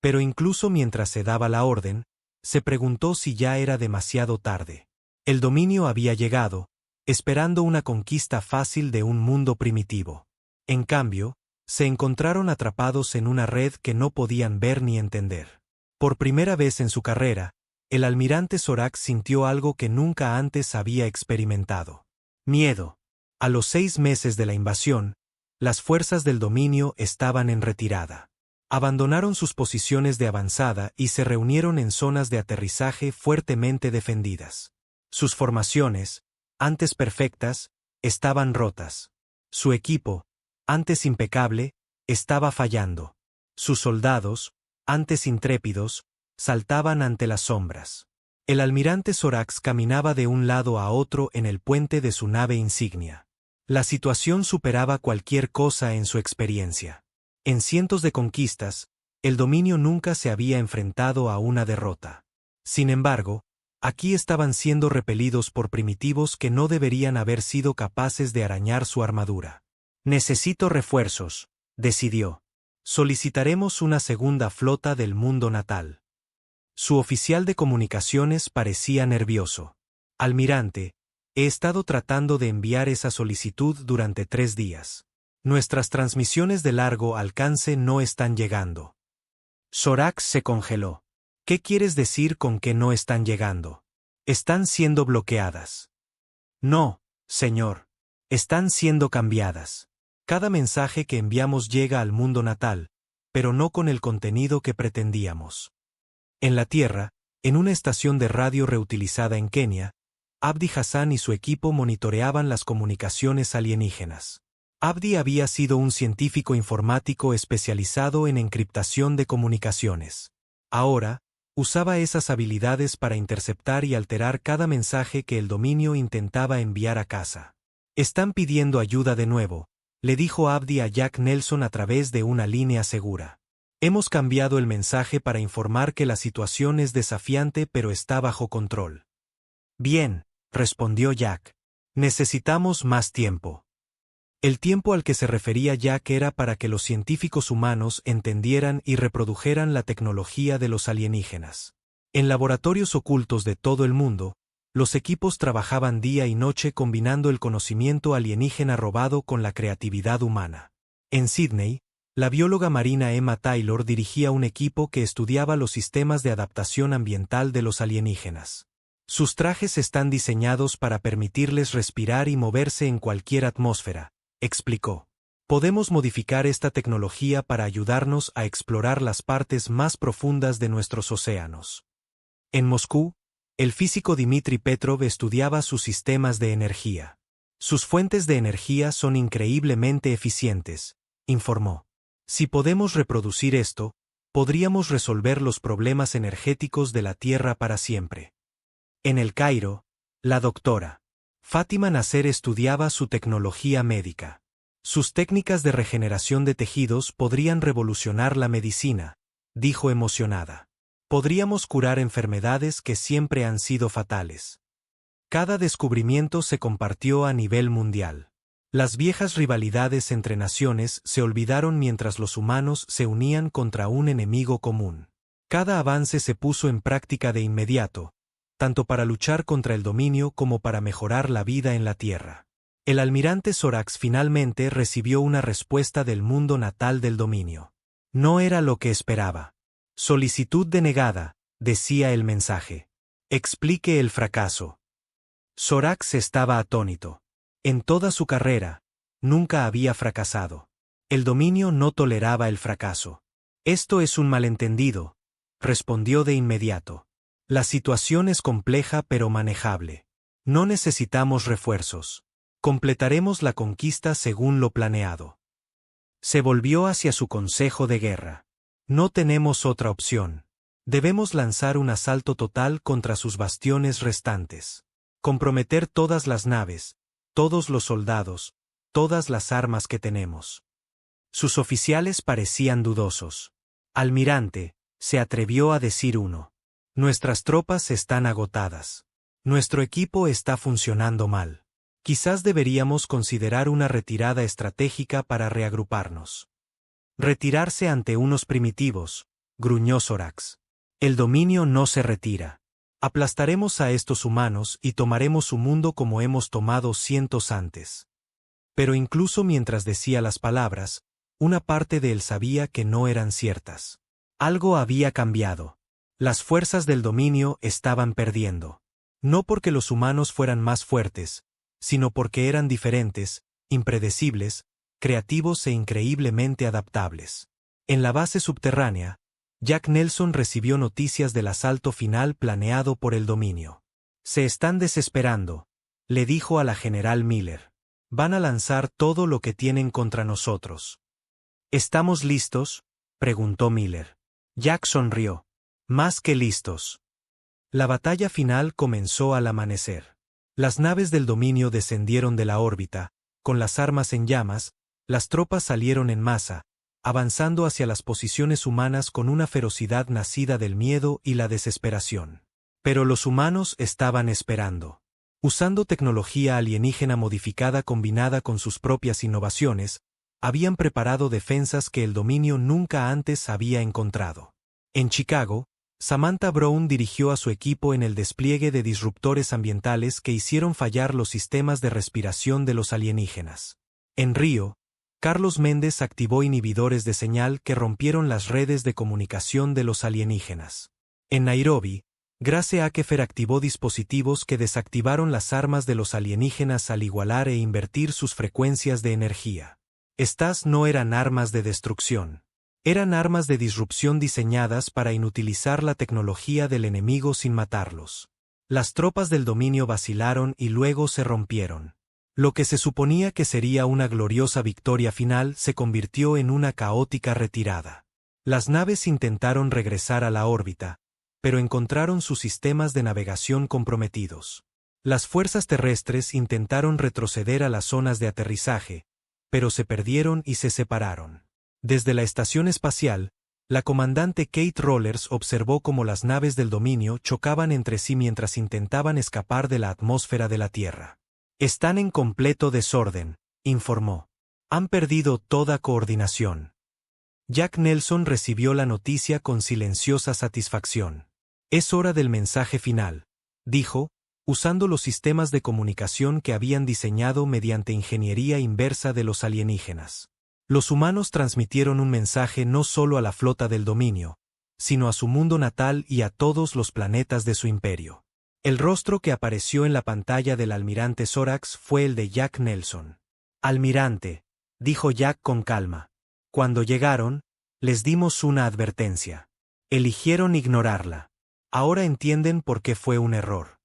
Pero incluso mientras se daba la orden, se preguntó si ya era demasiado tarde. El dominio había llegado, esperando una conquista fácil de un mundo primitivo. En cambio, se encontraron atrapados en una red que no podían ver ni entender. Por primera vez en su carrera, el almirante Sorax sintió algo que nunca antes había experimentado. Miedo. A los 6 meses de la invasión, las fuerzas del dominio estaban en retirada. Abandonaron sus posiciones de avanzada y se reunieron en zonas de aterrizaje fuertemente defendidas. Sus formaciones, antes perfectas, estaban rotas. Su equipo, antes impecable, estaba fallando. Sus soldados, antes intrépidos, saltaban ante las sombras. El almirante Sorax caminaba de un lado a otro en el puente de su nave insignia. La situación superaba cualquier cosa en su experiencia. En cientos de conquistas, el dominio nunca se había enfrentado a una derrota. Sin embargo, aquí estaban siendo repelidos por primitivos que no deberían haber sido capaces de arañar su armadura. Necesito refuerzos, decidió. Solicitaremos una segunda flota del mundo natal. Su oficial de comunicaciones parecía nervioso. Almirante, he estado tratando de enviar esa solicitud durante 3 días. Nuestras transmisiones de largo alcance no están llegando. Sorax se congeló. ¿Qué quieres decir con que no están llegando? Están siendo bloqueadas. No, señor. Están siendo cambiadas. Cada mensaje que enviamos llega al mundo natal, pero no con el contenido que pretendíamos. En la Tierra, en una estación de radio reutilizada en Kenia, Abdi Hassan y su equipo monitoreaban las comunicaciones alienígenas. Abdi había sido un científico informático especializado en encriptación de comunicaciones. Ahora, usaba esas habilidades para interceptar y alterar cada mensaje que el dominio intentaba enviar a casa. Están pidiendo ayuda de nuevo, le dijo Abdi a Jack Nelson a través de una línea segura. Hemos cambiado el mensaje para informar que la situación es desafiante pero está bajo control. Bien, respondió Jack. Necesitamos más tiempo. El tiempo al que se refería Jack era para que los científicos humanos entendieran y reprodujeran la tecnología de los alienígenas. En laboratorios ocultos de todo el mundo, los equipos trabajaban día y noche combinando el conocimiento alienígena robado con la creatividad humana. En Sydney, la bióloga marina Emma Taylor dirigía un equipo que estudiaba los sistemas de adaptación ambiental de los alienígenas. Sus trajes están diseñados para permitirles respirar y moverse en cualquier atmósfera, explicó. Podemos modificar esta tecnología para ayudarnos a explorar las partes más profundas de nuestros océanos. En Moscú, el físico Dmitry Petrov estudiaba sus sistemas de energía. Sus fuentes de energía son increíblemente eficientes, informó. Si podemos reproducir esto, podríamos resolver los problemas energéticos de la Tierra para siempre. En El Cairo, la doctora Fátima Nasser estudiaba su tecnología médica. Sus técnicas de regeneración de tejidos podrían revolucionar la medicina, dijo emocionada. Podríamos curar enfermedades que siempre han sido fatales. Cada descubrimiento se compartió a nivel mundial. Las viejas rivalidades entre naciones se olvidaron mientras los humanos se unían contra un enemigo común. Cada avance se puso en práctica de inmediato, tanto para luchar contra el dominio como para mejorar la vida en la Tierra. El almirante Sorax finalmente recibió una respuesta del mundo natal del dominio. No era lo que esperaba. Solicitud denegada, decía el mensaje. Explique el fracaso. Sorax estaba atónito. En toda su carrera, nunca había fracasado. El dominio no toleraba el fracaso. Esto es un malentendido, respondió de inmediato. La situación es compleja pero manejable. No necesitamos refuerzos. Completaremos la conquista según lo planeado. Se volvió hacia su consejo de guerra. No tenemos otra opción. Debemos lanzar un asalto total contra sus bastiones restantes. Comprometer todas las naves, todos los soldados, todas las armas que tenemos. Sus oficiales parecían dudosos. Almirante, se atrevió a decir uno. Nuestras tropas están agotadas. Nuestro equipo está funcionando mal. Quizás deberíamos considerar una retirada estratégica para reagruparnos. Retirarse ante unos primitivos, gruñó Zorax. El dominio no se retira. Aplastaremos a estos humanos y tomaremos su mundo como hemos tomado cientos antes. Pero incluso mientras decía las palabras, una parte de él sabía que no eran ciertas. Algo había cambiado. Las fuerzas del dominio estaban perdiendo. No porque los humanos fueran más fuertes, sino porque eran diferentes, impredecibles, creativos e increíblemente adaptables. En la base subterránea, Jack Nelson recibió noticias del asalto final planeado por el dominio. Se están desesperando, le dijo a la general Miller. Van a lanzar todo lo que tienen contra nosotros. ¿Estamos listos?, preguntó Miller. Jack sonrió. Más que listos. La batalla final comenzó al amanecer. Las naves del dominio descendieron de la órbita, con las armas en llamas, las tropas salieron en masa, avanzando hacia las posiciones humanas con una ferocidad nacida del miedo y la desesperación. Pero los humanos estaban esperando. Usando tecnología alienígena modificada combinada con sus propias innovaciones, habían preparado defensas que el dominio nunca antes había encontrado. En Chicago, Samantha Brown dirigió a su equipo en el despliegue de disruptores ambientales que hicieron fallar los sistemas de respiración de los alienígenas. En Río, Carlos Méndez activó inhibidores de señal que rompieron las redes de comunicación de los alienígenas. En Nairobi, Grace Akefer activó dispositivos que desactivaron las armas de los alienígenas al igualar e invertir sus frecuencias de energía. Estas no eran armas de destrucción. Eran armas de disrupción diseñadas para inutilizar la tecnología del enemigo sin matarlos. Las tropas del dominio vacilaron y luego se rompieron. Lo que se suponía que sería una gloriosa victoria final se convirtió en una caótica retirada. Las naves intentaron regresar a la órbita, pero encontraron sus sistemas de navegación comprometidos. Las fuerzas terrestres intentaron retroceder a las zonas de aterrizaje, pero se perdieron y se separaron. Desde la estación espacial, la comandante Kate Rollers observó cómo las naves del dominio chocaban entre sí mientras intentaban escapar de la atmósfera de la Tierra. Están en completo desorden, informó. Han perdido toda coordinación. Jack Nelson recibió la noticia con silenciosa satisfacción. Es hora del mensaje final, dijo, usando los sistemas de comunicación que habían diseñado mediante ingeniería inversa de los alienígenas. Los humanos transmitieron un mensaje no solo a la flota del dominio, sino a su mundo natal y a todos los planetas de su imperio. El rostro que apareció en la pantalla del almirante Zorax fue el de Jack Nelson. Almirante, dijo Jack con calma. Cuando llegaron, les dimos una advertencia. Eligieron ignorarla. Ahora entienden por qué fue un error.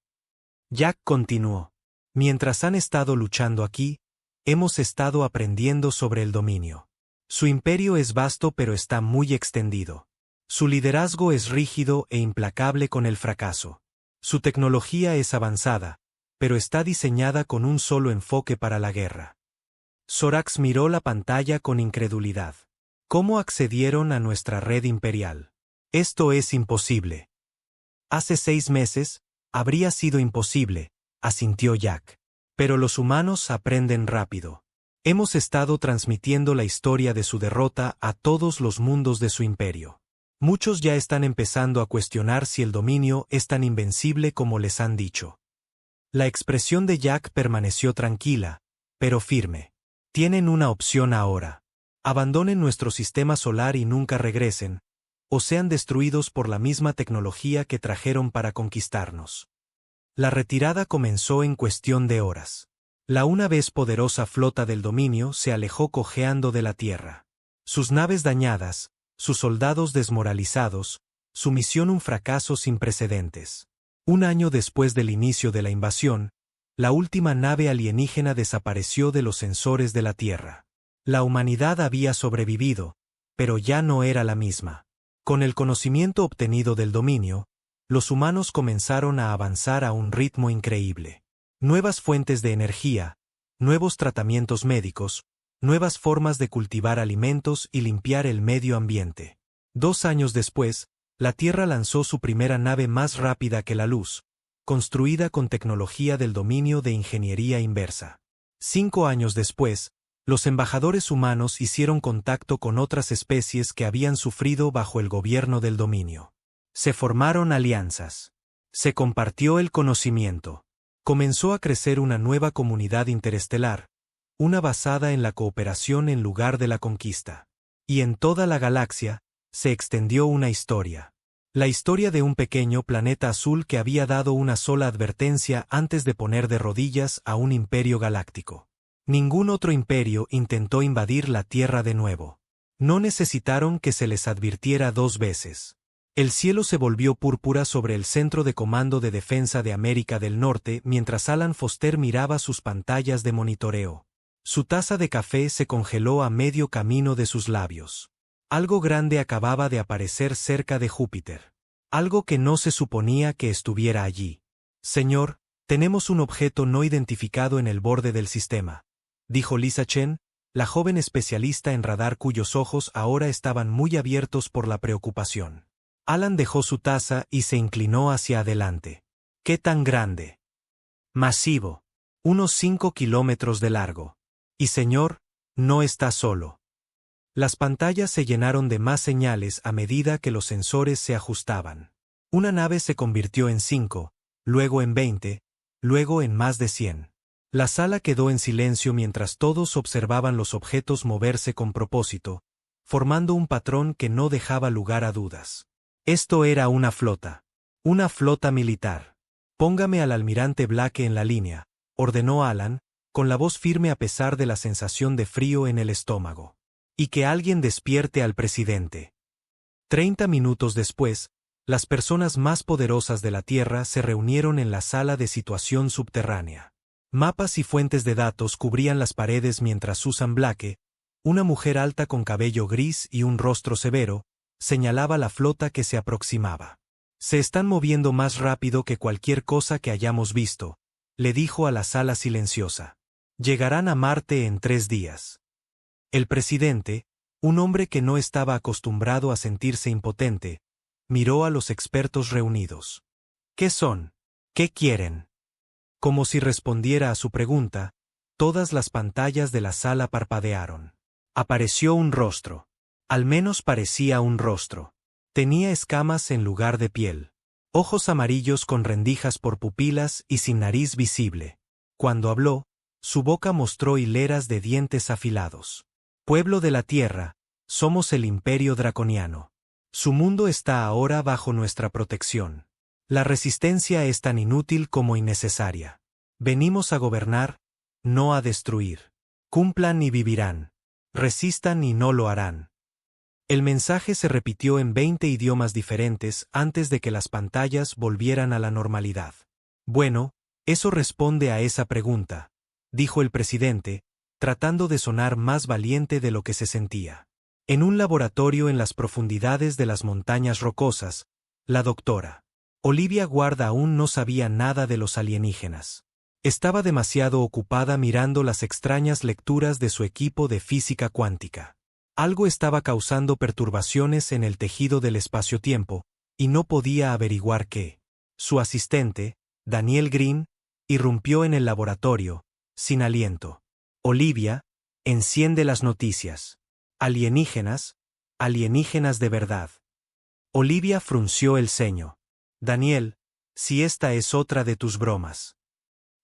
Jack continuó. Mientras han estado luchando aquí, hemos estado aprendiendo sobre el dominio. Su imperio es vasto pero está muy extendido. Su liderazgo es rígido e implacable con el fracaso. Su tecnología es avanzada, pero está diseñada con un solo enfoque para la guerra. Zorax miró la pantalla con incredulidad. ¿Cómo accedieron a nuestra red imperial? Esto es imposible. Hace 6 meses, habría sido imposible, asintió Jack. Pero los humanos aprenden rápido. Hemos estado transmitiendo la historia de su derrota a todos los mundos de su imperio. Muchos ya están empezando a cuestionar si el dominio es tan invencible como les han dicho. La expresión de Jack permaneció tranquila, pero firme. Tienen una opción ahora. Abandonen nuestro sistema solar y nunca regresen, o sean destruidos por la misma tecnología que trajeron para conquistarnos. La retirada comenzó en cuestión de horas. La una vez poderosa flota del dominio se alejó cojeando de la Tierra. Sus naves dañadas, sus soldados desmoralizados, su misión un fracaso sin precedentes. Un año después del inicio de la invasión, la última nave alienígena desapareció de los sensores de la Tierra. La humanidad había sobrevivido, pero ya no era la misma. Con el conocimiento obtenido del dominio, los humanos comenzaron a avanzar a un ritmo increíble. Nuevas fuentes de energía, nuevos tratamientos médicos, nuevas formas de cultivar alimentos y limpiar el medio ambiente. 2 años después, la Tierra lanzó su primera nave más rápida que la luz, construida con tecnología del dominio de ingeniería inversa. 5 años después, los embajadores humanos hicieron contacto con otras especies que habían sufrido bajo el gobierno del dominio. Se formaron alianzas. Se compartió el conocimiento. Comenzó a crecer una nueva comunidad interestelar, una basada en la cooperación en lugar de la conquista. Y en toda la galaxia, se extendió una historia. La historia de un pequeño planeta azul que había dado una sola advertencia antes de poner de rodillas a un imperio galáctico. Ningún otro imperio intentó invadir la Tierra de nuevo. No necesitaron que se les advirtiera 2 veces. El cielo se volvió púrpura sobre el Centro de Comando de Defensa de América del Norte mientras Alan Foster miraba sus pantallas de monitoreo. Su taza de café se congeló a medio camino de sus labios. Algo grande acababa de aparecer cerca de Júpiter. Algo que no se suponía que estuviera allí. Señor, tenemos un objeto no identificado en el borde del sistema, dijo Lisa Chen, la joven especialista en radar cuyos ojos ahora estaban muy abiertos por la preocupación. Alan dejó su taza y se inclinó hacia adelante. ¿Qué tan grande? Masivo. Unos 5 kilómetros de largo. Y señor, no está solo. Las pantallas se llenaron de más señales a medida que los sensores se ajustaban. Una nave se convirtió en 5, luego en 20, luego en más de 100. La sala quedó en silencio mientras todos observaban los objetos moverse con propósito, formando un patrón que no dejaba lugar a dudas. Esto era una flota. Una flota militar. Póngame al almirante Blake en la línea, ordenó Alan, con la voz firme a pesar de la sensación de frío en el estómago. Y que alguien despierte al presidente. 30 minutos después, las personas más poderosas de la Tierra se reunieron en la sala de situación subterránea. Mapas y fuentes de datos cubrían las paredes mientras Susan Blake, una mujer alta con cabello gris y un rostro severo, señalaba la flota que se aproximaba. Se están moviendo más rápido que cualquier cosa que hayamos visto, le dijo a la sala silenciosa. Llegarán a Marte en 3 días. El presidente, un hombre que no estaba acostumbrado a sentirse impotente, miró a los expertos reunidos. ¿Qué son? ¿Qué quieren? Como si respondiera a su pregunta, todas las pantallas de la sala parpadearon. Apareció un rostro. Al menos parecía un rostro. Tenía escamas en lugar de piel. Ojos amarillos con rendijas por pupilas y sin nariz visible. Cuando habló, su boca mostró hileras de dientes afilados. Pueblo de la Tierra, somos el Imperio Draconiano. Su mundo está ahora bajo nuestra protección. La resistencia es tan inútil como innecesaria. Venimos a gobernar, no a destruir. Cumplan y vivirán. Resistan y no lo harán. El mensaje se repitió en 20 idiomas diferentes antes de que las pantallas volvieran a la normalidad. Bueno, eso responde a esa pregunta, dijo el presidente, tratando de sonar más valiente de lo que se sentía. En un laboratorio en las profundidades de las montañas rocosas, la doctora Olivia Ward aún no sabía nada de los alienígenas. Estaba demasiado ocupada mirando las extrañas lecturas de su equipo de física cuántica. Algo estaba causando perturbaciones en el tejido del espacio-tiempo, y no podía averiguar qué. Su asistente, Daniel Green, irrumpió en el laboratorio, sin aliento. Olivia, enciende las noticias. Alienígenas, alienígenas de verdad. Olivia frunció el ceño. Daniel, si esta es otra de tus bromas.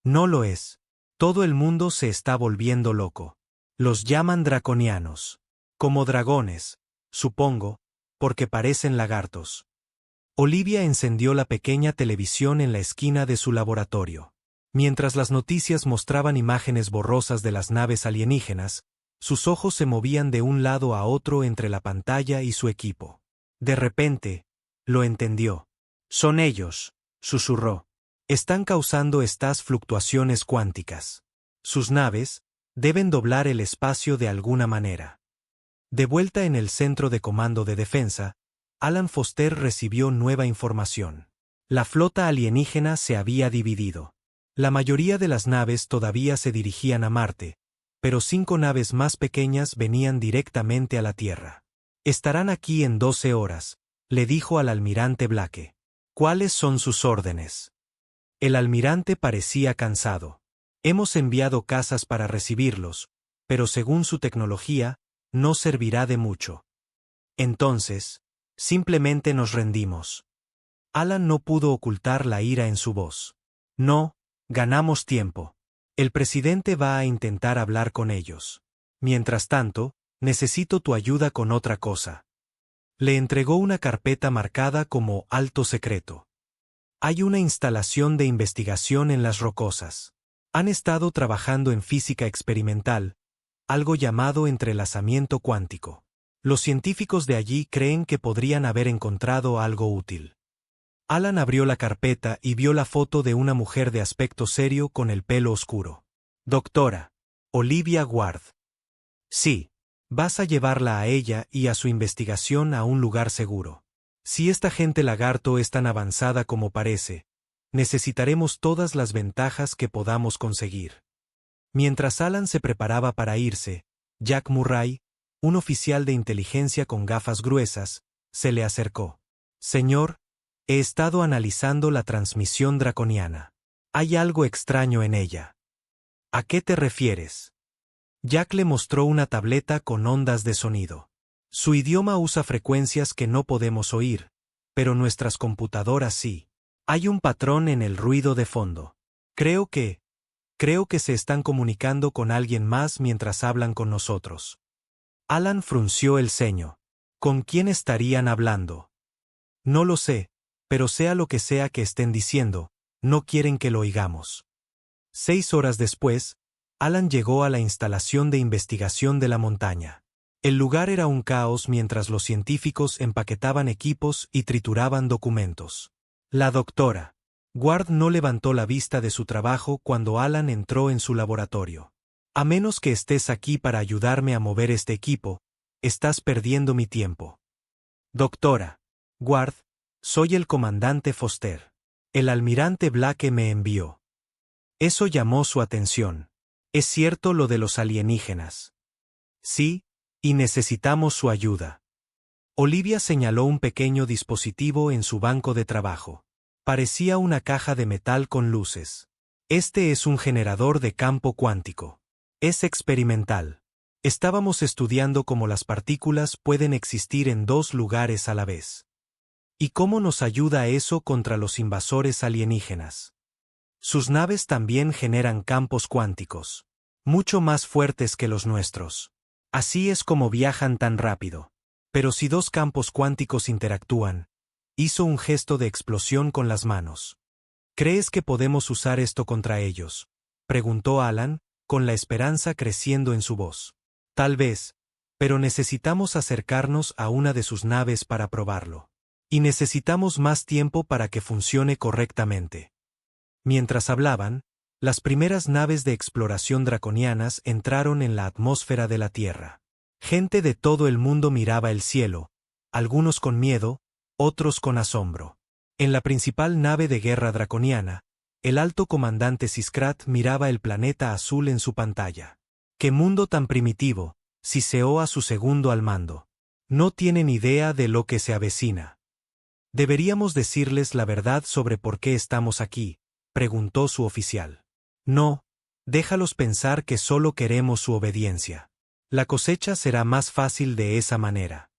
No lo es. Todo el mundo se está volviendo loco. Los llaman draconianos. Como dragones, supongo, porque parecen lagartos. Olivia encendió la pequeña televisión en la esquina de su laboratorio. Mientras las noticias mostraban imágenes borrosas de las naves alienígenas, sus ojos se movían de un lado a otro entre la pantalla y su equipo. De repente, lo entendió. «Son ellos», susurró. «Están causando estas fluctuaciones cuánticas. Sus naves deben doblar el espacio de alguna manera». De vuelta en el centro de comando de defensa, Alan Foster recibió nueva información. La flota alienígena se había dividido. La mayoría de las naves todavía se dirigían a Marte, pero 5 naves más pequeñas venían directamente a la Tierra. «Estarán aquí en 12 horas», le dijo al almirante Blake. «¿Cuáles son sus órdenes?» El almirante parecía cansado. «Hemos enviado cazas para recibirlos, pero según su tecnología, no servirá de mucho. Entonces, simplemente nos rendimos». Alan no pudo ocultar la ira en su voz. «No, ganamos tiempo. El presidente va a intentar hablar con ellos. Mientras tanto, necesito tu ayuda con otra cosa». Le entregó una carpeta marcada como alto secreto. «Hay una instalación de investigación en las rocosas. Han estado trabajando en física experimental, algo llamado entrelazamiento cuántico. Los científicos de allí creen que podrían haber encontrado algo útil». Alan abrió la carpeta y vio la foto de una mujer de aspecto serio con el pelo oscuro. «Doctora Olivia Ward». «Sí. Vas a llevarla a ella y a su investigación a un lugar seguro. Si esta gente lagarto es tan avanzada como parece, necesitaremos todas las ventajas que podamos conseguir». Mientras Alan se preparaba para irse, Jack Murray, un oficial de inteligencia con gafas gruesas, se le acercó. «Señor, he estado analizando la transmisión draconiana. Hay algo extraño en ella». «¿A qué te refieres?» Jack le mostró una tableta con ondas de sonido. «Su idioma usa frecuencias que no podemos oír, pero nuestras computadoras sí. Hay un patrón en el ruido de fondo. Creo que se están comunicando con alguien más mientras hablan con nosotros». Alan frunció el ceño. ¿Con quién estarían hablando? «No lo sé, pero sea lo que sea que estén diciendo, no quieren que lo oigamos». 6 horas después, Alan llegó a la instalación de investigación de la montaña. El lugar era un caos mientras los científicos empaquetaban equipos y trituraban documentos. La doctora Ward no levantó la vista de su trabajo cuando Alan entró en su laboratorio. «A menos que estés aquí para ayudarme a mover este equipo, estás perdiendo mi tiempo». «Doctora Ward, soy el comandante Foster. El almirante Blake me envió». Eso llamó su atención. «¿Es cierto lo de los alienígenas?» «Sí, y necesitamos su ayuda». Olivia señaló un pequeño dispositivo en su banco de trabajo. Parecía una caja de metal con luces. «Este es un generador de campo cuántico. Es experimental. Estábamos estudiando cómo las partículas pueden existir en 2 lugares a la vez. ¿Y cómo nos ayuda eso contra los invasores alienígenas? Sus naves también generan campos cuánticos, mucho más fuertes que los nuestros. Así es como viajan tan rápido. Pero si 2 campos cuánticos interactúan», hizo un gesto de explosión con las manos. «¿Crees que podemos usar esto contra ellos?», preguntó Alan, con la esperanza creciendo en su voz. «Tal vez, pero necesitamos acercarnos a una de sus naves para probarlo. Y necesitamos más tiempo para que funcione correctamente». Mientras hablaban, las primeras naves de exploración draconianas entraron en la atmósfera de la Tierra. Gente de todo el mundo miraba el cielo, algunos con miedo, otros con asombro. En la principal nave de guerra draconiana, el alto comandante Siskrat miraba el planeta azul en su pantalla. «¡Qué mundo tan primitivo!», siseó a su segundo al mando. «No tienen idea de lo que se avecina». «¿Deberíamos decirles la verdad sobre por qué estamos aquí?», preguntó su oficial. «No, déjalos pensar que solo queremos su obediencia. La cosecha será más fácil de esa manera».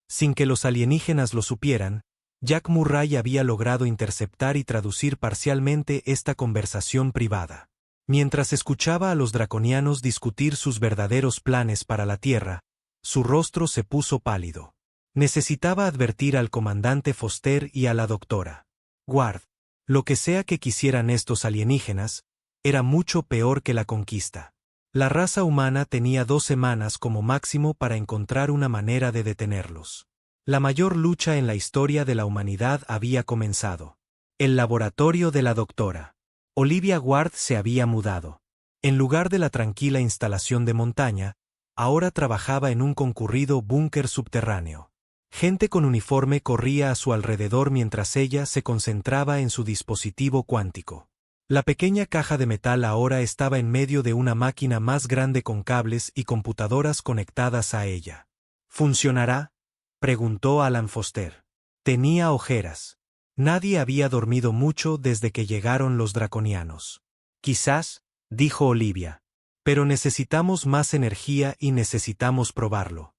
Sin que los alienígenas lo supieran, Jack Murray había logrado interceptar y traducir parcialmente esta conversación privada. Mientras escuchaba a los draconianos discutir sus verdaderos planes para la Tierra, su rostro se puso pálido. Necesitaba advertir al comandante Foster y a la doctora Ward. Lo que sea que quisieran estos alienígenas, era mucho peor que la conquista. La raza humana tenía 2 semanas como máximo para encontrar una manera de detenerlos. La mayor lucha en la historia de la humanidad había comenzado. El laboratorio de la doctora Olivia Ward se había mudado. En lugar de la tranquila instalación de montaña, ahora trabajaba en un concurrido búnker subterráneo. Gente con uniforme corría a su alrededor mientras ella se concentraba en su dispositivo cuántico. La pequeña caja de metal ahora estaba en medio de una máquina más grande con cables y computadoras conectadas a ella. ¿Funcionará?, preguntó Alan Foster. Tenía ojeras. Nadie había dormido mucho desde que llegaron los draconianos. Quizás, dijo Olivia. Pero necesitamos más energía y necesitamos probarlo.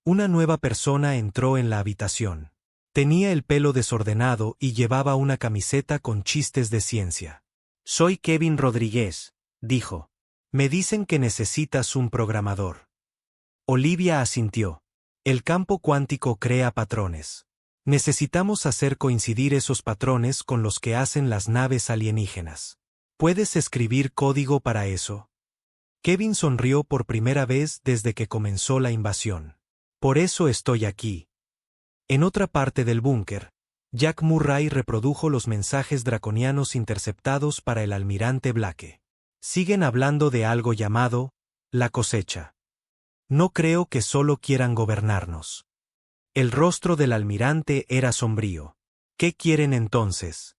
Una nueva persona entró en la habitación. Tenía el pelo desordenado y llevaba una camiseta con chistes de ciencia. Soy Kevin Rodríguez, dijo. Me dicen que necesitas un programador. Olivia asintió. El campo cuántico crea patrones. Necesitamos hacer coincidir esos patrones con los que hacen las naves alienígenas. ¿Puedes escribir código para eso? Kevin sonrió por primera vez desde que comenzó la invasión. Por eso estoy aquí. En otra parte del búnker, Jack Murray reprodujo los mensajes draconianos interceptados para el almirante Blake. Siguen hablando de algo llamado la cosecha. No creo que solo quieran gobernarnos. El rostro del almirante era sombrío. ¿Qué quieren entonces?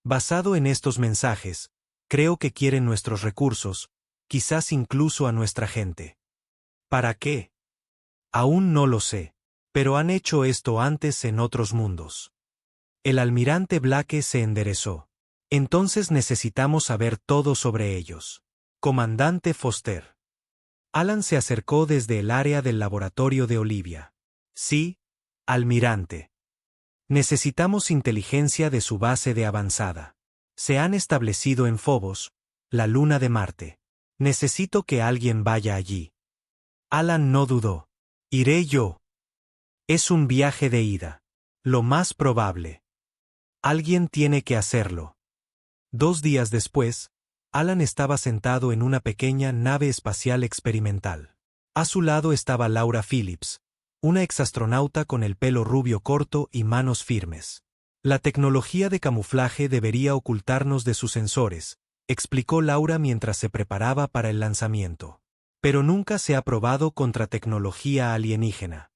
Basado en estos mensajes, creo que quieren nuestros recursos, quizás incluso a nuestra gente. ¿Para qué? Aún no lo sé, pero han hecho esto antes en otros mundos. El almirante Blake se enderezó. Entonces necesitamos saber todo sobre ellos. Comandante Foster. Alan se acercó desde el área del laboratorio de Olivia. Sí, almirante. Necesitamos inteligencia de su base de avanzada. Se han establecido en Phobos, la luna de Marte. Necesito que alguien vaya allí. Alan no dudó. Iré yo. Es un viaje de ida. Lo más probable. Alguien tiene que hacerlo. 2 días después, Alan estaba sentado en una pequeña nave espacial experimental. A su lado estaba Laura Phillips, una exastronauta con el pelo rubio corto y manos firmes. La tecnología de camuflaje debería ocultarnos de sus sensores, explicó Laura mientras se preparaba para el lanzamiento. Pero nunca se ha probado contra tecnología alienígena.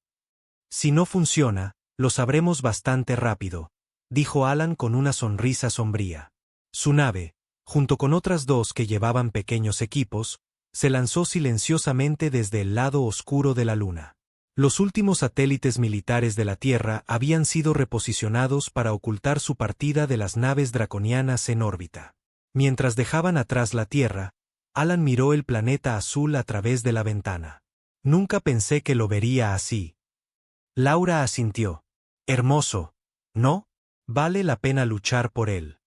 Si no funciona, lo sabremos bastante rápido, dijo Alan con una sonrisa sombría. Su nave, junto con otras 2 que llevaban pequeños equipos, se lanzó silenciosamente desde el lado oscuro de la luna. Los últimos satélites militares de la Tierra habían sido reposicionados para ocultar su partida de las naves draconianas en órbita. Mientras dejaban atrás la Tierra, Alan miró el planeta azul a través de la ventana. Nunca pensé que lo vería así. Laura asintió. Hermoso, ¿no? Vale la pena luchar por él.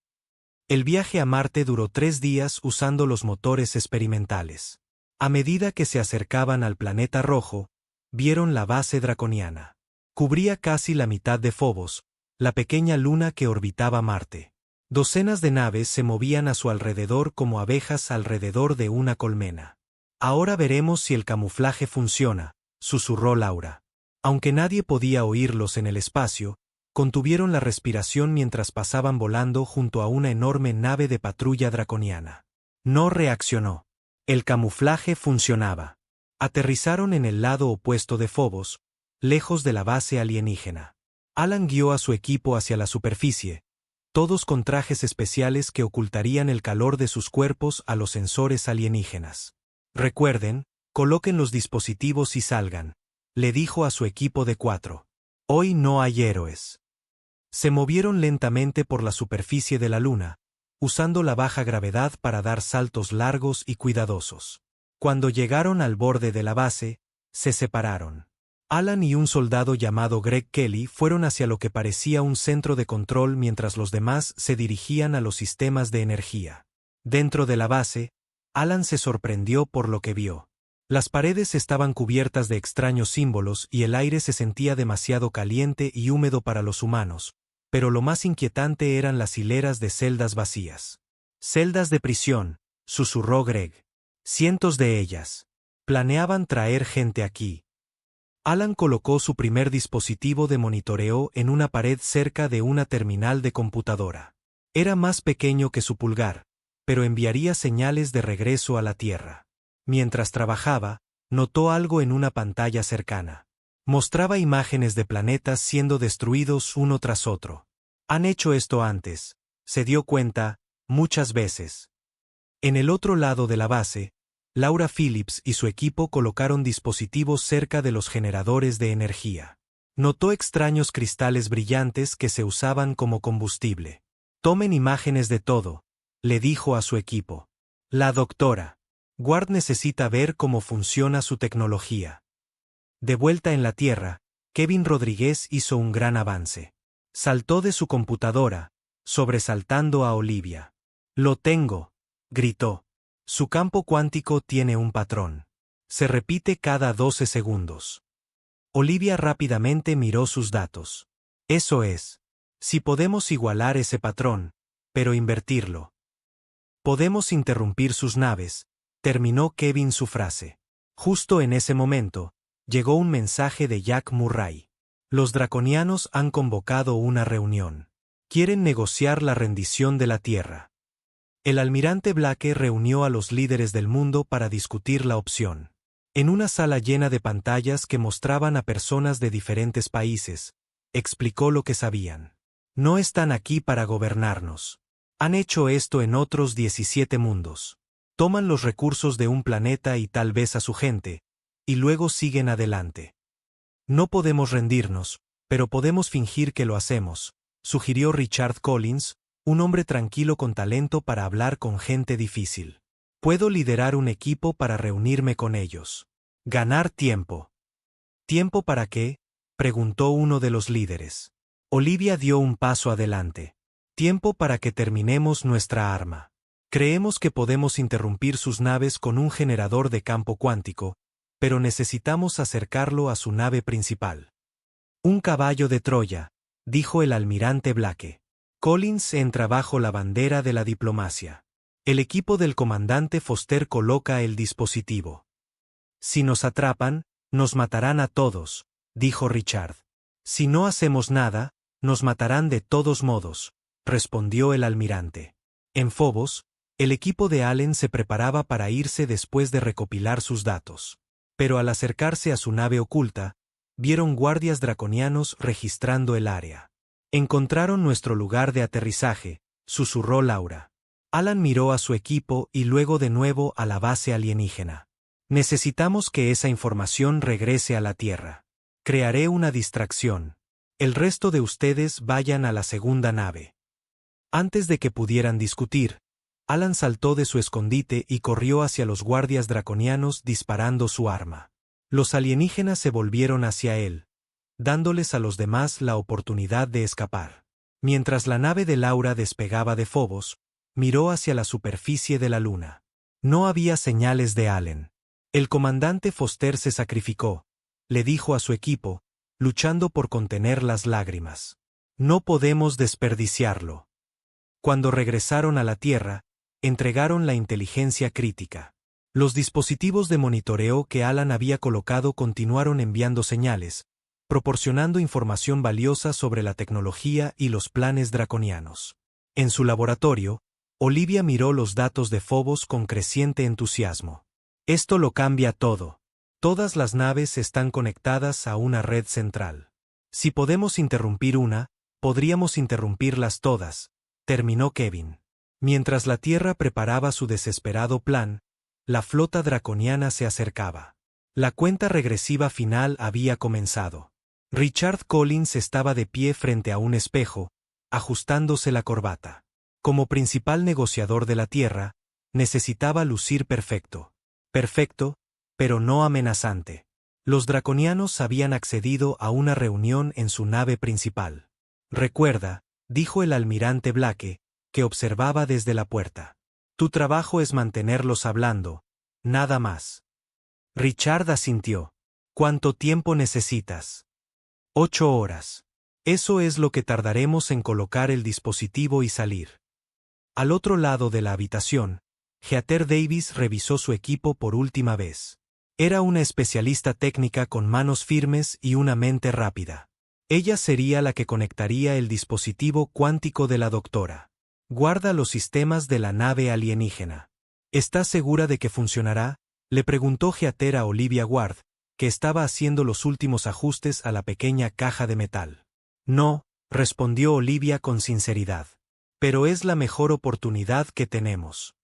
El viaje a Marte duró 3 días usando los motores experimentales. A medida que se acercaban al planeta rojo, vieron la base draconiana. Cubría casi la mitad de Phobos, la pequeña luna que orbitaba Marte. Docenas de naves se movían a su alrededor como abejas alrededor de una colmena. Ahora veremos si el camuflaje funciona, susurró Laura. Aunque nadie podía oírlos en el espacio, contuvieron la respiración mientras pasaban volando junto a una enorme nave de patrulla draconiana. No reaccionó. El camuflaje funcionaba. Aterrizaron en el lado opuesto de Phobos, lejos de la base alienígena. Alan guió a su equipo hacia la superficie, todos con trajes especiales que ocultarían el calor de sus cuerpos a los sensores alienígenas. Recuerden, coloquen los dispositivos y salgan, le dijo a su equipo de 4. Hoy no hay héroes. Se movieron lentamente por la superficie de la luna, usando la baja gravedad para dar saltos largos y cuidadosos. Cuando llegaron al borde de la base, se separaron. Alan y un soldado llamado Greg Kelly fueron hacia lo que parecía un centro de control mientras los demás se dirigían a los sistemas de energía. Dentro de la base, Alan se sorprendió por lo que vio. Las paredes estaban cubiertas de extraños símbolos y el aire se sentía demasiado caliente y húmedo para los humanos, pero lo más inquietante eran las hileras de celdas vacías. Celdas de prisión, susurró Greg. Cientos de ellas. Planeaban traer gente aquí. Alan colocó su primer dispositivo de monitoreo en una pared cerca de una terminal de computadora. Era más pequeño que su pulgar, pero enviaría señales de regreso a la Tierra. Mientras trabajaba, notó algo en una pantalla cercana. Mostraba imágenes de planetas siendo destruidos uno tras otro. Han hecho esto antes, se dio cuenta, muchas veces. En el otro lado de la base, Laura Phillips y su equipo colocaron dispositivos cerca de los generadores de energía. Notó extraños cristales brillantes que se usaban como combustible. Tomen imágenes de todo, le dijo a su equipo. La doctora Ward necesita ver cómo funciona su tecnología. De vuelta en la Tierra, Kevin Rodríguez hizo un gran avance. Saltó de su computadora, sobresaltando a Olivia. Lo tengo, gritó. Su campo cuántico tiene un patrón. Se repite cada 12 segundos. Olivia rápidamente miró sus datos. Eso es. Si podemos igualar ese patrón, pero invertirlo. Podemos interrumpir sus naves, terminó Kevin su frase. Justo en ese momento, llegó un mensaje de Jack Murray. Los draconianos han convocado una reunión. Quieren negociar la rendición de la Tierra. El almirante Blake reunió a los líderes del mundo para discutir la opción. En una sala llena de pantallas que mostraban a personas de diferentes países, explicó lo que sabían. No están aquí para gobernarnos. Han hecho esto en otros 17 mundos. Toman los recursos de un planeta y tal vez a su gente, y luego siguen adelante. No podemos rendirnos, pero podemos fingir que lo hacemos, sugirió Richard Collins, un hombre tranquilo con talento para hablar con gente difícil. Puedo liderar un equipo para reunirme con ellos. Ganar tiempo. ¿Tiempo para qué?, preguntó uno de los líderes. Olivia dio un paso adelante. Tiempo para que terminemos nuestra arma. Creemos que podemos interrumpir sus naves con un generador de campo cuántico, pero necesitamos acercarlo a su nave principal. Un caballo de Troya, dijo el almirante Blake. Collins entra bajo la bandera de la diplomacia. El equipo del comandante Foster coloca el dispositivo. Si nos atrapan, nos matarán a todos, dijo Richard. Si no hacemos nada, nos matarán de todos modos, respondió el almirante. En Phobos, el equipo de Allen se preparaba para irse después de recopilar sus datos. Pero al acercarse a su nave oculta, vieron guardias draconianos registrando el área. Encontraron nuestro lugar de aterrizaje, susurró Laura. Alan miró a su equipo y luego de nuevo a la base alienígena. Necesitamos que esa información regrese a la Tierra. Crearé una distracción. El resto de ustedes vayan a la segunda nave. Antes de que pudieran discutir, Alan saltó de su escondite y corrió hacia los guardias draconianos disparando su arma. Los alienígenas se volvieron hacia él, dándoles a los demás la oportunidad de escapar. Mientras la nave de Laura despegaba de Phobos, miró hacia la superficie de la luna. No había señales de Allen. El comandante Foster se sacrificó, le dijo a su equipo, luchando por contener las lágrimas. No podemos desperdiciarlo. Cuando regresaron a la Tierra, entregaron la inteligencia crítica. Los dispositivos de monitoreo que Alan había colocado continuaron enviando señales, proporcionando información valiosa sobre la tecnología y los planes draconianos. En su laboratorio, Olivia miró los datos de Phobos con creciente entusiasmo. Esto lo cambia todo. Todas las naves están conectadas a una red central. Si podemos interrumpir una, podríamos interrumpirlas todas, terminó Kevin. Mientras la Tierra preparaba su desesperado plan, la flota draconiana se acercaba. La cuenta regresiva final había comenzado. Richard Collins estaba de pie frente a un espejo, ajustándose la corbata. Como principal negociador de la Tierra, necesitaba lucir perfecto. Perfecto, pero no amenazante. Los draconianos habían accedido a una reunión en su nave principal. Recuerda, dijo el almirante Blake, que observaba desde la puerta. Tu trabajo es mantenerlos hablando, nada más. Richard asintió. ¿Cuánto tiempo necesitas? 8 horas. Eso es lo que tardaremos en colocar el dispositivo y salir. Al otro lado de la habitación, Heather Davis revisó su equipo por última vez. Era una especialista técnica con manos firmes y una mente rápida. Ella sería la que conectaría el dispositivo cuántico de la doctora. Guarda los sistemas de la nave alienígena. ¿Estás segura de que funcionará?, le preguntó Heather a Olivia Ward, que estaba haciendo los últimos ajustes a la pequeña caja de metal. No, respondió Olivia con sinceridad. Pero es la mejor oportunidad que tenemos.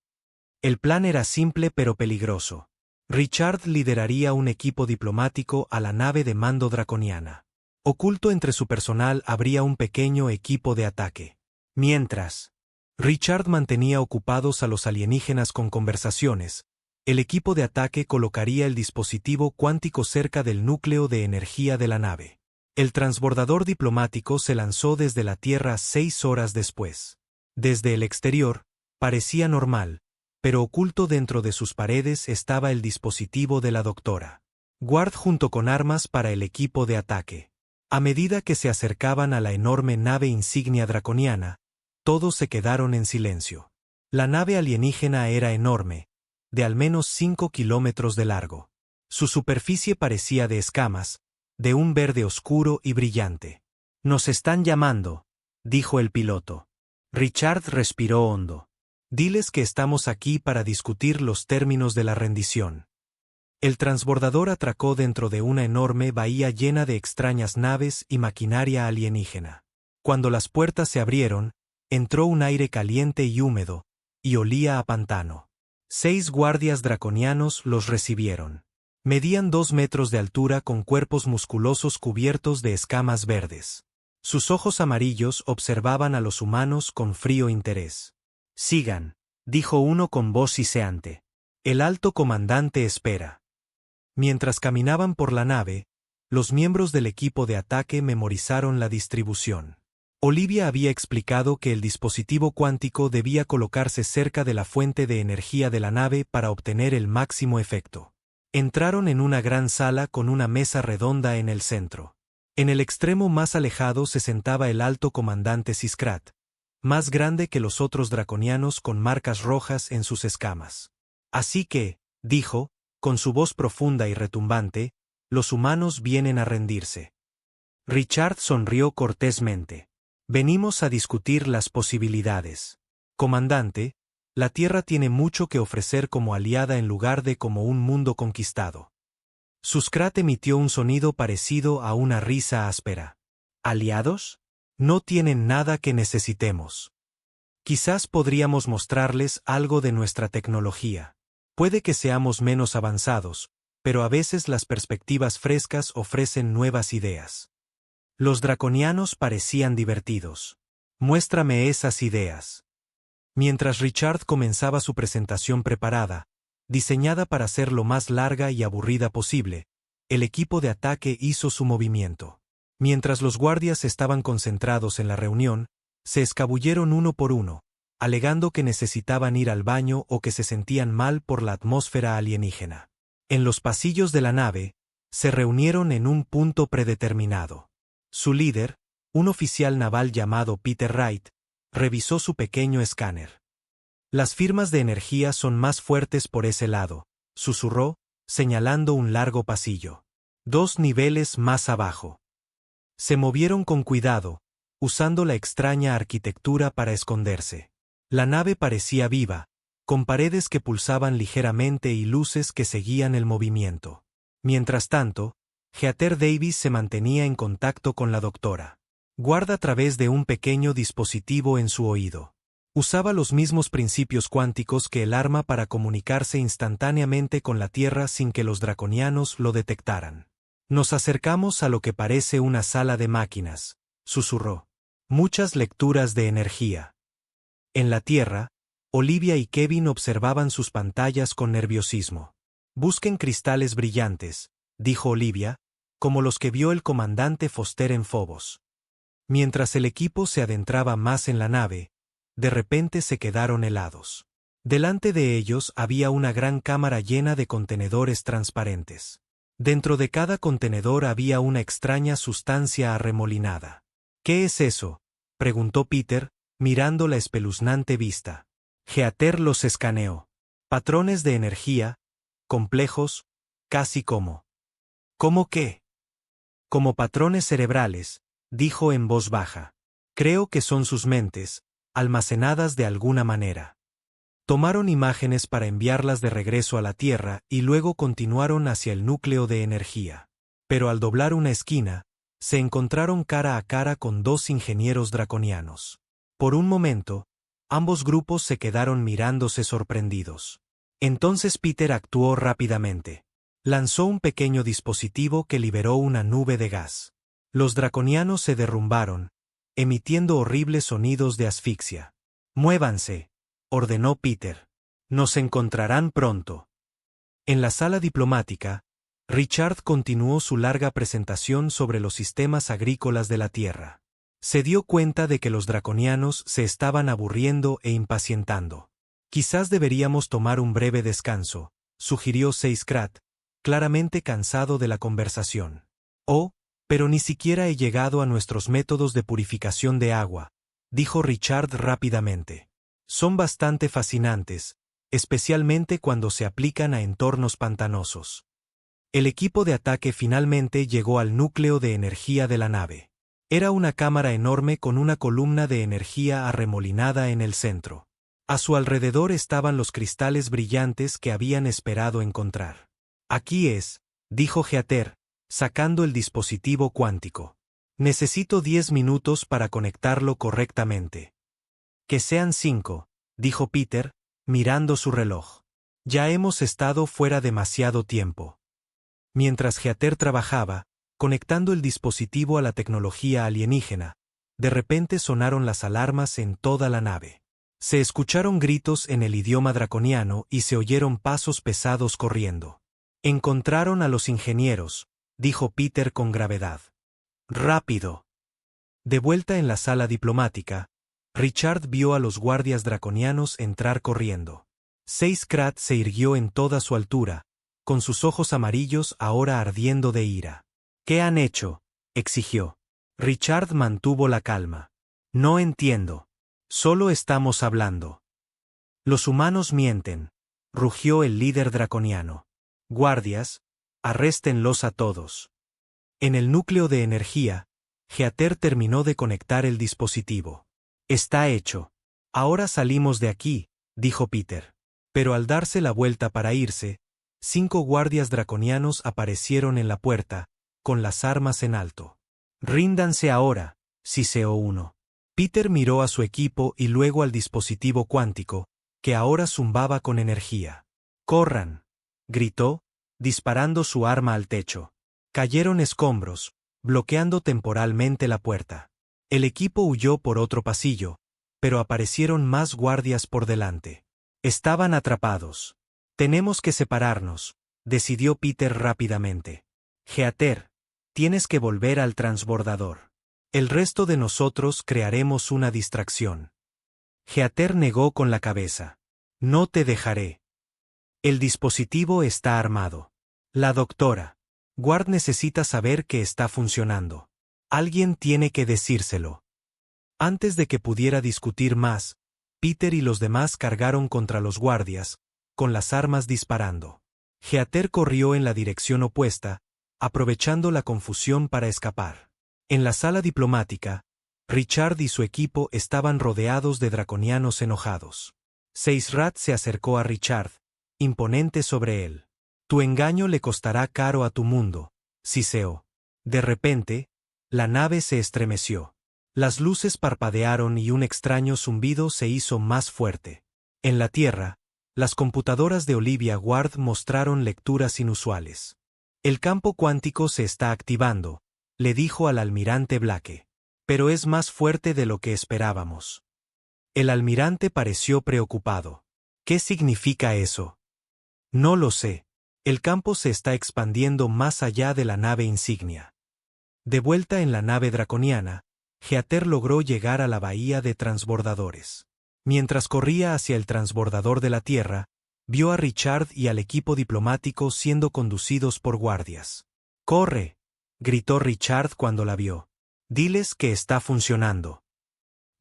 El plan era simple pero peligroso. Richard lideraría un equipo diplomático a la nave de mando draconiana. Oculto entre su personal habría un pequeño equipo de ataque. Mientras Richard mantenía ocupados a los alienígenas con conversaciones, el equipo de ataque colocaría el dispositivo cuántico cerca del núcleo de energía de la nave. El transbordador diplomático se lanzó desde la Tierra 6 horas después. Desde el exterior, parecía normal, pero oculto dentro de sus paredes estaba el dispositivo de la doctora Ward junto con armas para el equipo de ataque. A medida que se acercaban a la enorme nave insignia draconiana, todos se quedaron en silencio. La nave alienígena era enorme, de al menos 5 kilómetros de largo. Su superficie parecía de escamas, de un verde oscuro y brillante. «Nos están llamando», dijo el piloto. Richard respiró hondo. «Diles que estamos aquí para discutir los términos de la rendición». El transbordador atracó dentro de una enorme bahía llena de extrañas naves y maquinaria alienígena. Cuando las puertas se abrieron, entró un aire caliente y húmedo, y olía a pantano. 6 guardias draconianos los recibieron. Medían 2 metros de altura con cuerpos musculosos cubiertos de escamas verdes. Sus ojos amarillos observaban a los humanos con frío interés. «Sigan», dijo uno con voz siseante. «El alto comandante espera». Mientras caminaban por la nave, los miembros del equipo de ataque memorizaron la distribución. Olivia había explicado que el dispositivo cuántico debía colocarse cerca de la fuente de energía de la nave para obtener el máximo efecto. Entraron en una gran sala con una mesa redonda en el centro. En el extremo más alejado se sentaba el alto comandante Siskrat, más grande que los otros draconianos con marcas rojas en sus escamas. «Así que», dijo, con su voz profunda y retumbante, «los humanos vienen a rendirse». Richard sonrió cortésmente. «Venimos a discutir las posibilidades. Comandante, la Tierra tiene mucho que ofrecer como aliada en lugar de como un mundo conquistado». Siskrat emitió un sonido parecido a una risa áspera. «¿Aliados? No tienen nada que necesitemos. Quizás podríamos mostrarles algo de nuestra tecnología. Puede que seamos menos avanzados, pero a veces las perspectivas frescas ofrecen nuevas ideas». Los draconianos parecían divertidos. «Muéstrame esas ideas». Mientras Richard comenzaba su presentación preparada, diseñada para ser lo más larga y aburrida posible, el equipo de ataque hizo su movimiento. Mientras los guardias estaban concentrados en la reunión, se escabulleron uno por uno, alegando que necesitaban ir al baño o que se sentían mal por la atmósfera alienígena. En los pasillos de la nave, se reunieron en un punto predeterminado. Su líder, un oficial naval llamado Peter Wright, revisó su pequeño escáner. «Las firmas de energía son más fuertes por ese lado», susurró, señalando un largo pasillo. «2 niveles más abajo». Se movieron con cuidado, usando la extraña arquitectura para esconderse. La nave parecía viva, con paredes que pulsaban ligeramente y luces que seguían el movimiento. Mientras tanto, Heather Davis se mantenía en contacto con la doctora Ward a través de un pequeño dispositivo en su oído. Usaba los mismos principios cuánticos que el arma para comunicarse instantáneamente con la Tierra sin que los draconianos lo detectaran. «Nos acercamos a lo que parece una sala de máquinas», susurró. «Muchas lecturas de energía». En la Tierra, Olivia y Kevin observaban sus pantallas con nerviosismo. «Busquen cristales brillantes», dijo Olivia, como los que vio el comandante Foster en Phobos. Mientras el equipo se adentraba más en la nave, de repente se quedaron helados. Delante de ellos había una gran cámara llena de contenedores transparentes. Dentro de cada contenedor había una extraña sustancia arremolinada. ¿Qué es eso?, preguntó Peter, mirando la espeluznante vista. Geater los escaneó. Patrones de energía, complejos, casi como. ¿Cómo qué? Como patrones cerebrales, dijo en voz baja. Creo que son sus mentes, almacenadas de alguna manera. Tomaron imágenes para enviarlas de regreso a la Tierra y luego continuaron hacia el núcleo de energía. Pero al doblar una esquina, se encontraron cara a cara con dos ingenieros draconianos. Por un momento, ambos grupos se quedaron mirándose sorprendidos. Entonces Peter actuó rápidamente. Lanzó un pequeño dispositivo que liberó una nube de gas. Los draconianos se derrumbaron, emitiendo horribles sonidos de asfixia. «Muévanse», ordenó Peter. «Nos encontrarán pronto». En la sala diplomática, Richard continuó su larga presentación sobre los sistemas agrícolas de la Tierra. Se dio cuenta de que los draconianos se estaban aburriendo e impacientando. «Quizás deberíamos tomar un breve descanso», sugirió Seiskrat, claramente cansado de la conversación. «Oh, pero ni siquiera he llegado a nuestros métodos de purificación de agua», dijo Richard rápidamente. «Son bastante fascinantes, especialmente cuando se aplican a entornos pantanosos». El equipo de ataque finalmente llegó al núcleo de energía de la nave. Era una cámara enorme con una columna de energía arremolinada en el centro. A su alrededor estaban los cristales brillantes que habían esperado encontrar. «Aquí es», dijo Geater, sacando el dispositivo cuántico. «Necesito 10 minutos para conectarlo correctamente». «Que sean 5», dijo Peter, mirando su reloj. «Ya hemos estado fuera demasiado tiempo». Mientras Geater trabajaba, conectando el dispositivo a la tecnología alienígena, de repente sonaron las alarmas en toda la nave. Se escucharon gritos en el idioma draconiano y se oyeron pasos pesados corriendo. «Encontraron a los ingenieros», dijo Peter con gravedad. «Rápido». De vuelta en la sala diplomática, Richard vio a los guardias draconianos entrar corriendo. Seiskrat se irguió en toda su altura, con sus ojos amarillos ahora ardiendo de ira. «¿Qué han hecho?», exigió. Richard mantuvo la calma. «No entiendo. Solo estamos hablando». «Los humanos mienten», rugió el líder draconiano. «Guardias, arréstenlos a todos». En el núcleo de energía, Geater terminó de conectar el dispositivo. «Está hecho. Ahora salimos de aquí», dijo Peter. Pero al darse la vuelta para irse, 5 guardias draconianos aparecieron en la puerta, con las armas en alto. «Ríndanse ahora», siseó uno. Peter miró a su equipo y luego al dispositivo cuántico, que ahora zumbaba con energía. «Corran», gritó, disparando su arma al techo. Cayeron escombros, bloqueando temporalmente la puerta. El equipo huyó por otro pasillo, pero aparecieron más guardias por delante. Estaban atrapados. «Tenemos que separarnos», decidió Peter rápidamente. «Geater, tienes que volver al transbordador. El resto de nosotros crearemos una distracción». Geater negó con la cabeza. «No te dejaré. El dispositivo está armado. La doctora Ward necesita saber que está funcionando. Alguien tiene que decírselo». Antes de que pudiera discutir más, Peter y los demás cargaron contra los guardias, con las armas disparando. Geater corrió en la dirección opuesta, aprovechando la confusión para escapar. En la sala diplomática, Richard y su equipo estaban rodeados de draconianos enojados. Seiskrat se acercó a Richard, imponente sobre él. «Tu engaño le costará caro a tu mundo», siseó. De repente, la nave se estremeció. Las luces parpadearon y un extraño zumbido se hizo más fuerte. En la Tierra, las computadoras de Olivia Ward mostraron lecturas inusuales. «El campo cuántico se está activando», le dijo al almirante Blake. «Pero es más fuerte de lo que esperábamos». El almirante pareció preocupado. «¿Qué significa eso?». «No lo sé. El campo se está expandiendo más allá de la nave insignia». De vuelta en la nave draconiana, Geater logró llegar a la bahía de transbordadores. Mientras corría hacia el transbordador de la Tierra, vio a Richard y al equipo diplomático siendo conducidos por guardias. «¡Corre!», gritó Richard cuando la vio. Diles que está funcionando.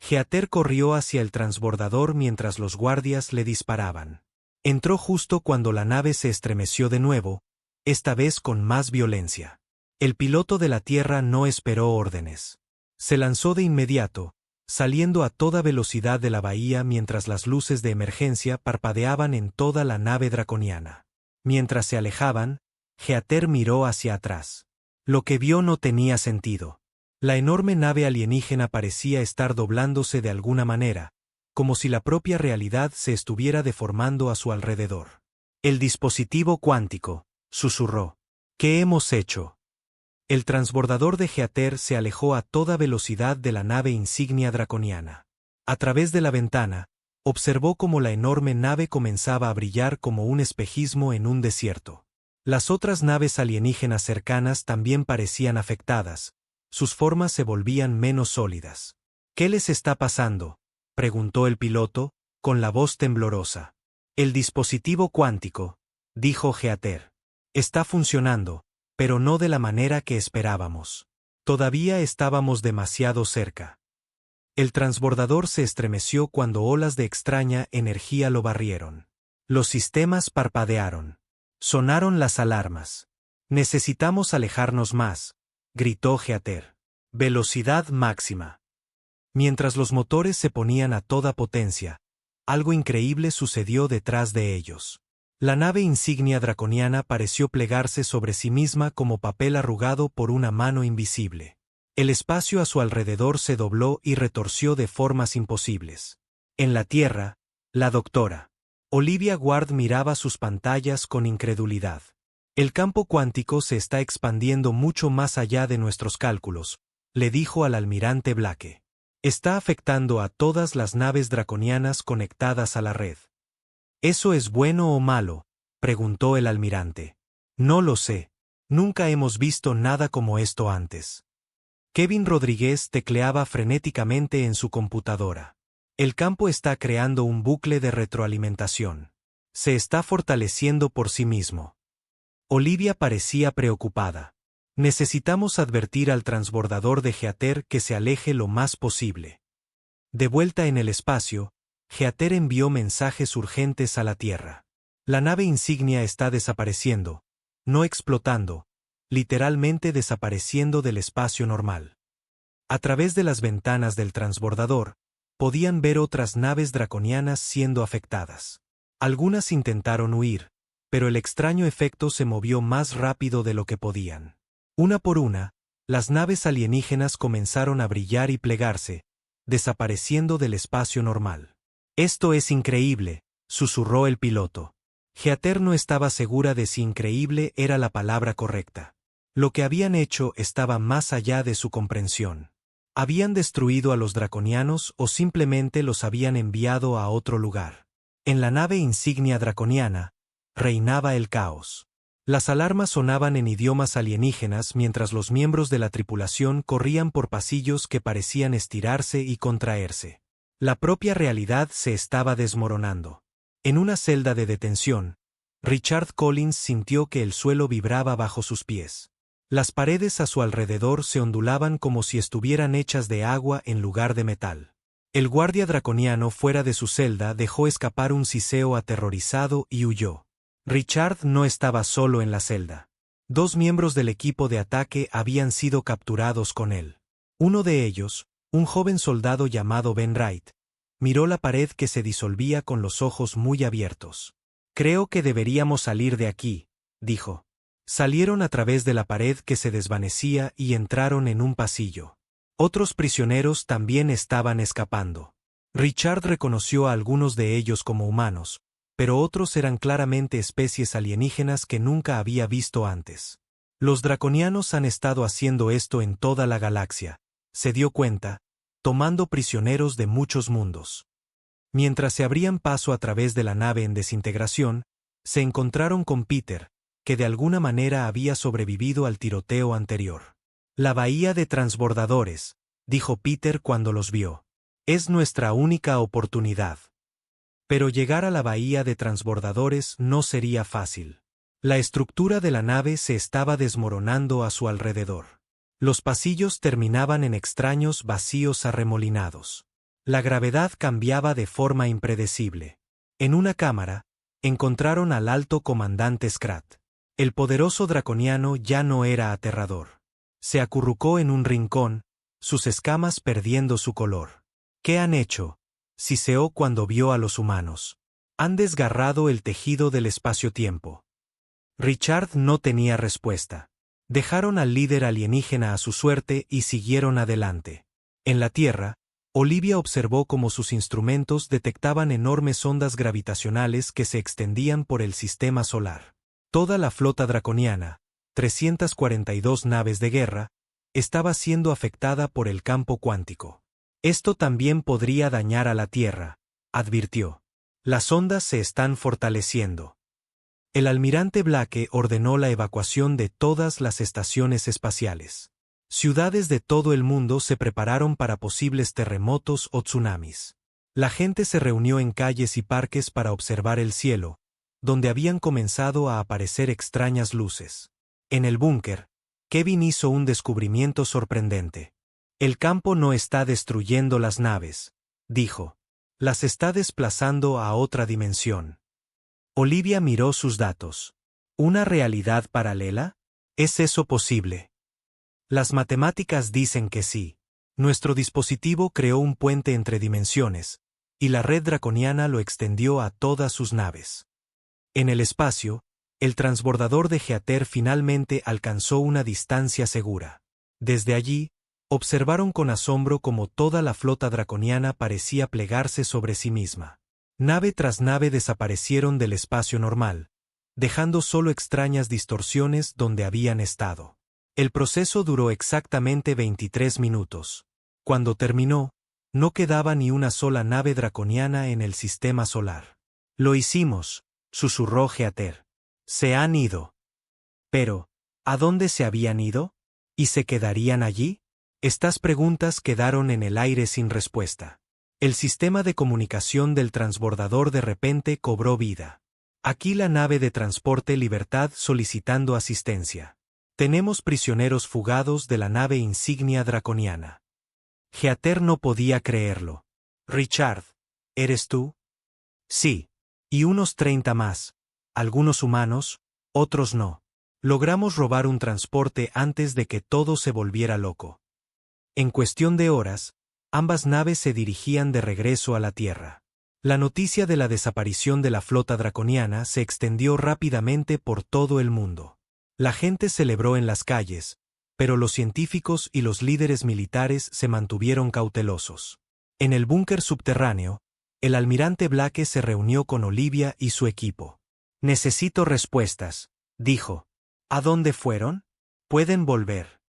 Heather corrió hacia el transbordador mientras los guardias le disparaban. Entró justo cuando la nave se estremeció de nuevo, esta vez con más violencia. El piloto de la Tierra no esperó órdenes. Se lanzó de inmediato, saliendo a toda velocidad de la bahía mientras las luces de emergencia parpadeaban en toda la nave draconiana. Mientras se alejaban, Heather miró hacia atrás. Lo que vio no tenía sentido. La enorme nave alienígena parecía estar doblándose de alguna manera, como si la propia realidad se estuviera deformando a su alrededor. El dispositivo cuántico, susurró. ¿Qué hemos hecho? El transbordador de Heather se alejó a toda velocidad de la nave insignia draconiana. A través de la ventana, observó cómo la enorme nave comenzaba a brillar como un espejismo en un desierto. Las otras naves alienígenas cercanas también parecían afectadas. Sus formas se volvían menos sólidas. ¿Qué les está pasando?, preguntó el piloto, con la voz temblorosa. El dispositivo cuántico, dijo Heather. Está funcionando, pero no de la manera que esperábamos. Todavía estábamos demasiado cerca. El transbordador se estremeció cuando olas de extraña energía lo barrieron. Los sistemas parpadearon. Sonaron las alarmas. Necesitamos alejarnos más, gritó Heather. Velocidad máxima. Mientras los motores se ponían a toda potencia, algo increíble sucedió detrás de ellos. La nave insignia draconiana pareció plegarse sobre sí misma como papel arrugado por una mano invisible. El espacio a su alrededor se dobló y retorció de formas imposibles. En la Tierra, la doctora Olivia Ward miraba sus pantallas con incredulidad. El campo cuántico se está expandiendo mucho más allá de nuestros cálculos, le dijo al almirante Blake. Está afectando a todas las naves draconianas conectadas a la red. ¿Eso es bueno o malo?, preguntó el almirante. No lo sé. Nunca hemos visto nada como esto antes. Kevin Rodríguez tecleaba frenéticamente en su computadora. El campo está creando un bucle de retroalimentación. Se está fortaleciendo por sí mismo. Olivia parecía preocupada. Necesitamos advertir al transbordador de Heather que se aleje lo más posible. De vuelta en el espacio, Heather envió mensajes urgentes a la Tierra. La nave insignia está desapareciendo, no explotando, literalmente desapareciendo del espacio normal. A través de las ventanas del transbordador, podían ver otras naves draconianas siendo afectadas. Algunas intentaron huir, pero el extraño efecto se movió más rápido de lo que podían. Una por una, las naves alienígenas comenzaron a brillar y plegarse, desapareciendo del espacio normal. Esto es increíble, susurró el piloto. Heather no estaba segura de si increíble era la palabra correcta. Lo que habían hecho estaba más allá de su comprensión. ¿Habían destruido a los draconianos o simplemente los habían enviado a otro lugar? En la nave insignia draconiana, reinaba el caos. Las alarmas sonaban en idiomas alienígenas mientras los miembros de la tripulación corrían por pasillos que parecían estirarse y contraerse. La propia realidad se estaba desmoronando. En una celda de detención, Richard Collins sintió que el suelo vibraba bajo sus pies. Las paredes a su alrededor se ondulaban como si estuvieran hechas de agua en lugar de metal. El guardia draconiano fuera de su celda dejó escapar un siseo aterrorizado y huyó. Richard no estaba solo en la celda. 2 miembros del equipo de ataque habían sido capturados con él. Uno de ellos, un joven soldado llamado Ben Wright, miró la pared que se disolvía con los ojos muy abiertos. Creo que deberíamos salir de aquí, dijo. Salieron a través de la pared que se desvanecía y entraron en un pasillo. Otros prisioneros también estaban escapando. Richard reconoció a algunos de ellos como humanos, pero otros eran claramente especies alienígenas que nunca había visto antes. Los draconianos han estado haciendo esto en toda la galaxia, se dio cuenta, tomando prisioneros de muchos mundos. Mientras se abrían paso a través de la nave en desintegración, se encontraron con Peter, que de alguna manera había sobrevivido al tiroteo anterior. La bahía de transbordadores, dijo Peter cuando los vio. Es nuestra única oportunidad. Pero llegar a la bahía de transbordadores no sería fácil. La estructura de la nave se estaba desmoronando a su alrededor. Los pasillos terminaban en extraños vacíos arremolinados. La gravedad cambiaba de forma impredecible. En una cámara, encontraron al alto comandante Scrat. El poderoso draconiano ya no era aterrador. Se acurrucó en un rincón, sus escamas perdiendo su color. ¿Qué han hecho?, siseó cuando vio a los humanos. Han desgarrado el tejido del espacio-tiempo. Richard no tenía respuesta. Dejaron al líder alienígena a su suerte y siguieron adelante. En la Tierra, Olivia observó cómo sus instrumentos detectaban enormes ondas gravitacionales que se extendían por el sistema solar. Toda la flota draconiana, 342 naves de guerra, estaba siendo afectada por el campo cuántico. Esto también podría dañar a la Tierra, advirtió. Las ondas se están fortaleciendo. El almirante Blake ordenó la evacuación de todas las estaciones espaciales. Ciudades de todo el mundo se prepararon para posibles terremotos o tsunamis. La gente se reunió en calles y parques para observar el cielo, donde habían comenzado a aparecer extrañas luces. En el búnker, Kevin hizo un descubrimiento sorprendente. El campo no está destruyendo las naves, dijo. Las está desplazando a otra dimensión. Olivia miró sus datos. ¿Una realidad paralela? ¿Es eso posible? Las matemáticas dicen que sí. Nuestro dispositivo creó un puente entre dimensiones, y la red draconiana lo extendió a todas sus naves. En el espacio, el transbordador de Geater finalmente alcanzó una distancia segura. Desde allí, observaron con asombro cómo toda la flota draconiana parecía plegarse sobre sí misma. Nave tras nave desaparecieron del espacio normal, dejando solo extrañas distorsiones donde habían estado. El proceso duró exactamente 23 minutos. Cuando terminó, no quedaba ni una sola nave draconiana en el sistema solar. Lo hicimos, susurró Geater. Se han ido. Pero, ¿a dónde se habían ido? ¿Y se quedarían allí? Estas preguntas quedaron en el aire sin respuesta. El sistema de comunicación del transbordador de repente cobró vida. Aquí la nave de transporte Libertad solicitando asistencia. Tenemos prisioneros fugados de la nave insignia draconiana. Geater no podía creerlo. Richard, ¿eres tú? Sí. Y unos 30 más. Algunos humanos, otros no. Logramos robar un transporte antes de que todo se volviera loco. En cuestión de horas, ambas naves se dirigían de regreso a la Tierra. La noticia de la desaparición de la flota draconiana se extendió rápidamente por todo el mundo. La gente celebró en las calles, pero los científicos y los líderes militares se mantuvieron cautelosos. En el búnker subterráneo, el almirante Blake se reunió con Olivia y su equipo. Necesito respuestas, dijo. ¿A dónde fueron? Pueden volver.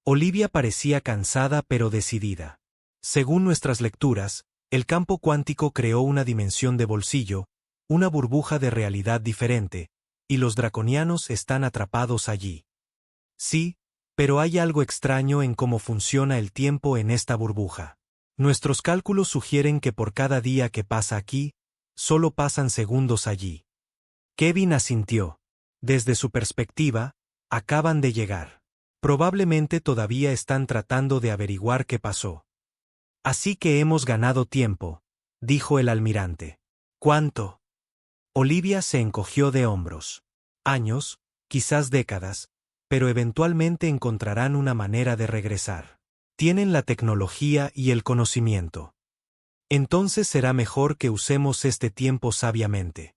Olivia parecía cansada pero decidida. Según nuestras lecturas, el campo cuántico creó una dimensión de bolsillo, una burbuja de realidad diferente, y los draconianos están atrapados allí. Sí, pero hay algo extraño en cómo funciona el tiempo en esta burbuja. Nuestros cálculos sugieren que por cada día que pasa aquí, solo pasan segundos allí. Kevin asintió. Desde su perspectiva, acaban de llegar. Probablemente todavía están tratando de averiguar qué pasó. Así que hemos ganado tiempo, dijo el almirante. ¿Cuánto? Olivia se encogió de hombros. Años, quizás décadas, pero eventualmente encontrarán una manera de regresar. Tienen la tecnología y el conocimiento. Entonces será mejor que usemos este tiempo sabiamente.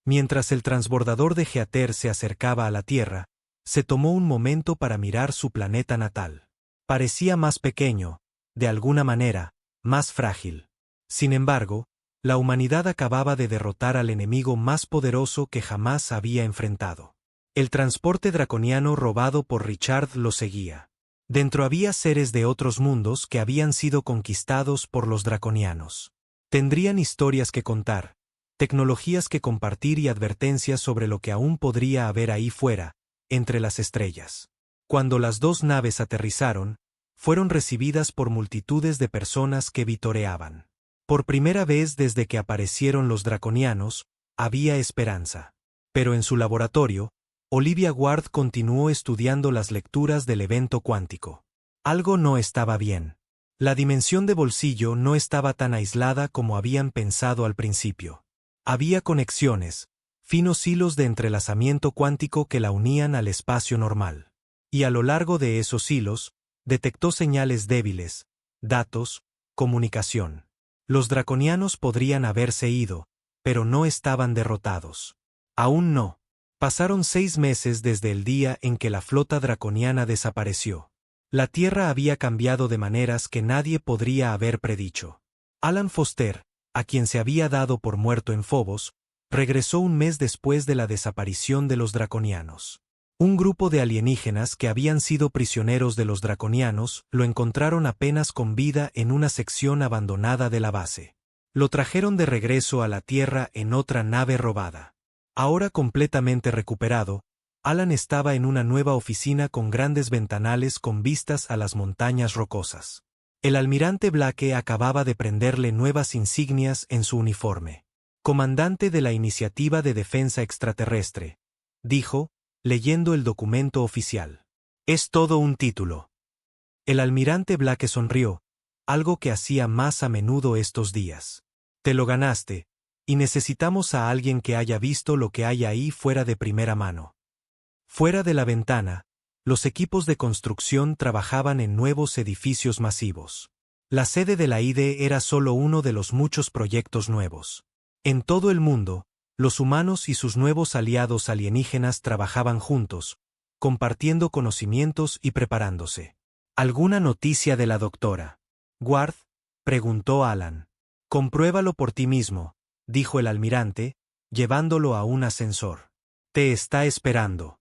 Mientras el transbordador de Geater se acercaba a la Tierra, se tomó un momento para mirar su planeta natal. Parecía más pequeño, de alguna manera, más frágil. Sin embargo, la humanidad acababa de derrotar al enemigo más poderoso que jamás había enfrentado. El transporte draconiano robado por Richard lo seguía. Dentro había seres de otros mundos que habían sido conquistados por los draconianos. Tendrían historias que contar, tecnologías que compartir y advertencias sobre lo que aún podría haber ahí fuera, entre las estrellas. Cuando las dos naves aterrizaron, fueron recibidas por multitudes de personas que vitoreaban. Por primera vez desde que aparecieron los draconianos, había esperanza. Pero en su laboratorio, Olivia Ward continuó estudiando las lecturas del evento cuántico. Algo no estaba bien. La dimensión de bolsillo no estaba tan aislada como habían pensado al principio. Había conexiones, finos hilos de entrelazamiento cuántico que la unían al espacio normal. Y a lo largo de esos hilos, detectó señales débiles, datos, comunicación. Los draconianos podrían haberse ido, pero no estaban derrotados. Aún no. Pasaron 6 meses desde el día en que la flota draconiana desapareció. La Tierra había cambiado de maneras que nadie podría haber predicho. Alan Foster, a quien se había dado por muerto en Phobos, regresó un mes después de la desaparición de los draconianos. Un grupo de alienígenas que habían sido prisioneros de los draconianos lo encontraron apenas con vida en una sección abandonada de la base. Lo trajeron de regreso a la Tierra en otra nave robada. Ahora completamente recuperado, Alan estaba en una nueva oficina con grandes ventanales con vistas a las montañas rocosas. El almirante Blake acababa de prenderle nuevas insignias en su uniforme. Comandante de la Iniciativa de Defensa Extraterrestre, dijo, leyendo el documento oficial. Es todo un título. El almirante Blake sonrió, algo que hacía más a menudo estos días. Te lo ganaste, y necesitamos a alguien que haya visto lo que hay ahí fuera de primera mano. Fuera de la ventana, los equipos de construcción trabajaban en nuevos edificios masivos. La sede de la IDE era solo uno de los muchos proyectos nuevos. En todo el mundo, los humanos y sus nuevos aliados alienígenas trabajaban juntos, compartiendo conocimientos y preparándose. ¿Alguna noticia de la doctora Ward?, preguntó Alan. Compruébalo por ti mismo, dijo el almirante, llevándolo a un ascensor. Te está esperando.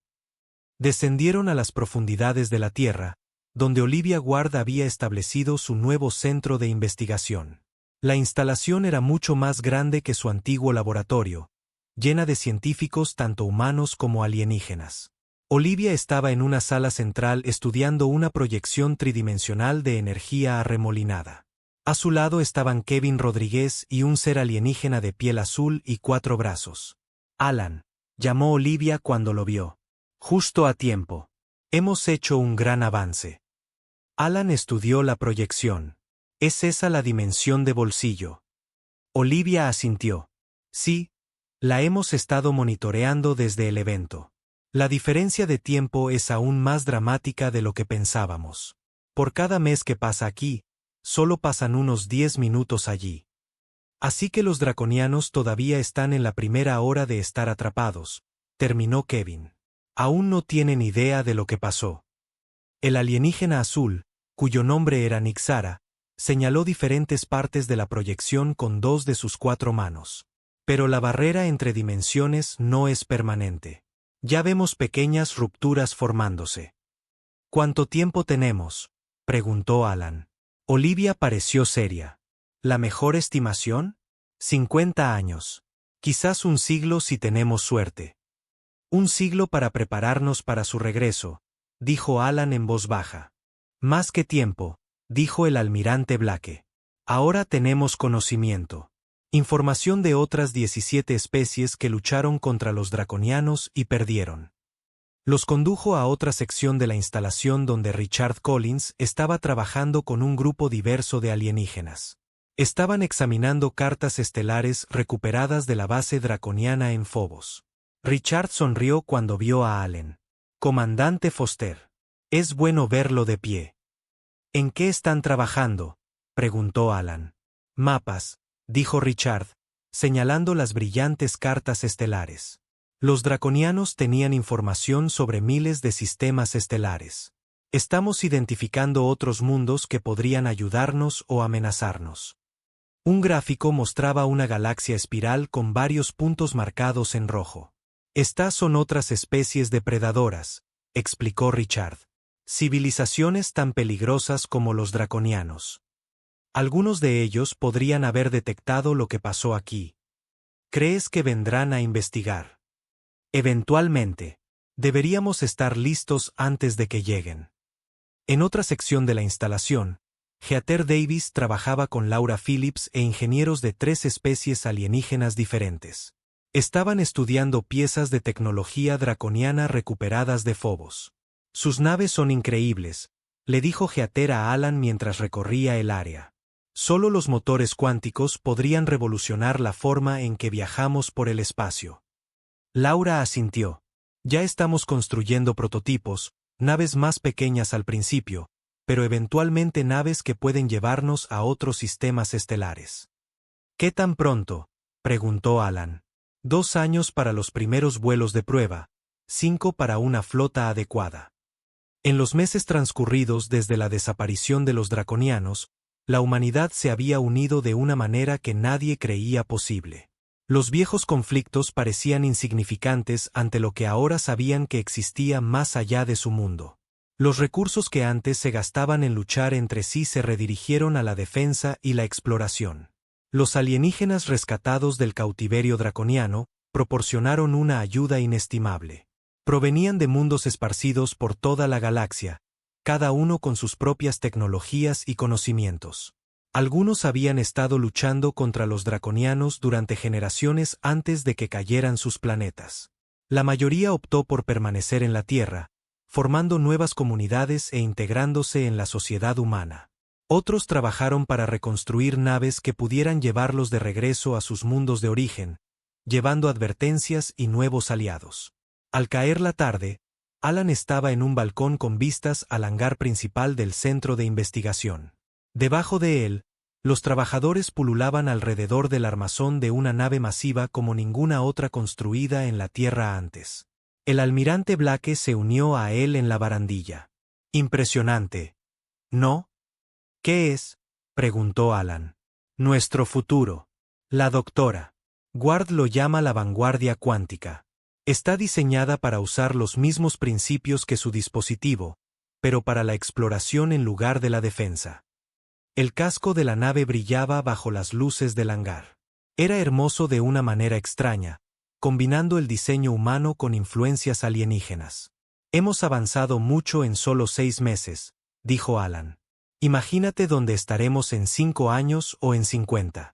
Descendieron a las profundidades de la Tierra, donde Olivia Ward había establecido su nuevo centro de investigación. La instalación era mucho más grande que su antiguo laboratorio, llena de científicos tanto humanos como alienígenas. Olivia estaba en una sala central estudiando una proyección tridimensional de energía arremolinada. A su lado estaban Kevin Rodríguez y un ser alienígena de piel azul y 4 brazos. Alan, llamó Olivia cuando lo vio. Justo a tiempo. Hemos hecho un gran avance. Alan estudió la proyección. ¿Es esa la dimensión de bolsillo? Olivia asintió. Sí, la hemos estado monitoreando desde el evento. La diferencia de tiempo es aún más dramática de lo que pensábamos. Por cada mes que pasa aquí, solo pasan unos 10 minutos allí. Así que los draconianos todavía están en la primera hora de estar atrapados, terminó Kevin. Aún no tienen idea de lo que pasó. El alienígena azul, cuyo nombre era Nixara, señaló diferentes partes de la proyección con 2 de sus 4 manos. Pero la barrera entre dimensiones no es permanente. Ya vemos pequeñas rupturas formándose. ¿Cuánto tiempo tenemos?, preguntó Alan. Olivia pareció seria. ¿La mejor estimación? 50 años. Quizás un siglo si tenemos suerte. Un siglo para prepararnos para su regreso, dijo Alan en voz baja. Más que tiempo, dijo el almirante Blake. Ahora tenemos conocimiento. Información de otras 17 especies que lucharon contra los draconianos y perdieron. Los condujo a otra sección de la instalación donde Richard Collins estaba trabajando con un grupo diverso de alienígenas. Estaban examinando cartas estelares recuperadas de la base draconiana en Phobos. Richard sonrió cuando vio a Allen. Comandante Foster. Es bueno verlo de pie. ¿En qué están trabajando?, preguntó Alan. Mapas, dijo Richard, señalando las brillantes cartas estelares. Los draconianos tenían información sobre miles de sistemas estelares. Estamos identificando otros mundos que podrían ayudarnos o amenazarnos. Un gráfico mostraba una galaxia espiral con varios puntos marcados en rojo. Estas son otras especies depredadoras, explicó Richard. Civilizaciones tan peligrosas como los draconianos. Algunos de ellos podrían haber detectado lo que pasó aquí. ¿Crees que vendrán a investigar? Eventualmente. Deberíamos estar listos antes de que lleguen. En otra sección de la instalación, Heather Davis trabajaba con Laura Phillips e ingenieros de 3 especies alienígenas diferentes. Estaban estudiando piezas de tecnología draconiana recuperadas de Phobos. Sus naves son increíbles, le dijo Heather a Alan mientras recorría el área. Solo los motores cuánticos podrían revolucionar la forma en que viajamos por el espacio. Laura asintió. Ya estamos construyendo prototipos, naves más pequeñas al principio, pero eventualmente naves que pueden llevarnos a otros sistemas estelares. ¿Qué tan pronto?, preguntó Alan. 2 años para los primeros vuelos de prueba, 5 para una flota adecuada. En los meses transcurridos desde la desaparición de los draconianos, la humanidad se había unido de una manera que nadie creía posible. Los viejos conflictos parecían insignificantes ante lo que ahora sabían que existía más allá de su mundo. Los recursos que antes se gastaban en luchar entre sí se redirigieron a la defensa y la exploración. Los alienígenas rescatados del cautiverio draconiano proporcionaron una ayuda inestimable. Provenían de mundos esparcidos por toda la galaxia, cada uno con sus propias tecnologías y conocimientos. Algunos habían estado luchando contra los draconianos durante generaciones antes de que cayeran sus planetas. La mayoría optó por permanecer en la Tierra, formando nuevas comunidades e integrándose en la sociedad humana. Otros trabajaron para reconstruir naves que pudieran llevarlos de regreso a sus mundos de origen, llevando advertencias y nuevos aliados. Al caer la tarde, Alan estaba en un balcón con vistas al hangar principal del centro de investigación. Debajo de él, los trabajadores pululaban alrededor del armazón de una nave masiva como ninguna otra construida en la Tierra antes. El almirante Blake se unió a él en la barandilla. Impresionante, ¿no? ¿Qué es?, preguntó Alan. Nuestro futuro. La doctora Ward lo llama la vanguardia cuántica. Está diseñada para usar los mismos principios que su dispositivo, pero para la exploración en lugar de la defensa. El casco de la nave brillaba bajo las luces del hangar. Era hermoso de una manera extraña, combinando el diseño humano con influencias alienígenas. Hemos avanzado mucho en solo 6 meses, dijo Alan. Imagínate dónde estaremos en 5 años o en 50.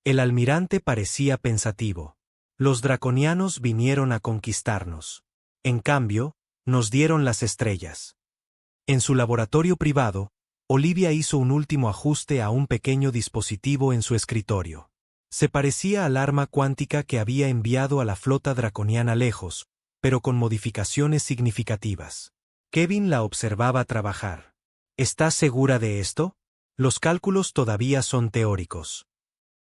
El almirante parecía pensativo. Los draconianos vinieron a conquistarnos. En cambio, nos dieron las estrellas. En su laboratorio privado, Olivia hizo un último ajuste a un pequeño dispositivo en su escritorio. Se parecía al arma cuántica que había enviado a la flota draconiana lejos, pero con modificaciones significativas. Kevin la observaba trabajar. ¿Estás segura de esto? Los cálculos todavía son teóricos.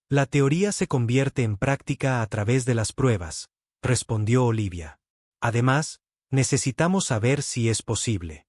La teoría se convierte en práctica a través de las pruebas, respondió Olivia. Además, necesitamos saber si es posible.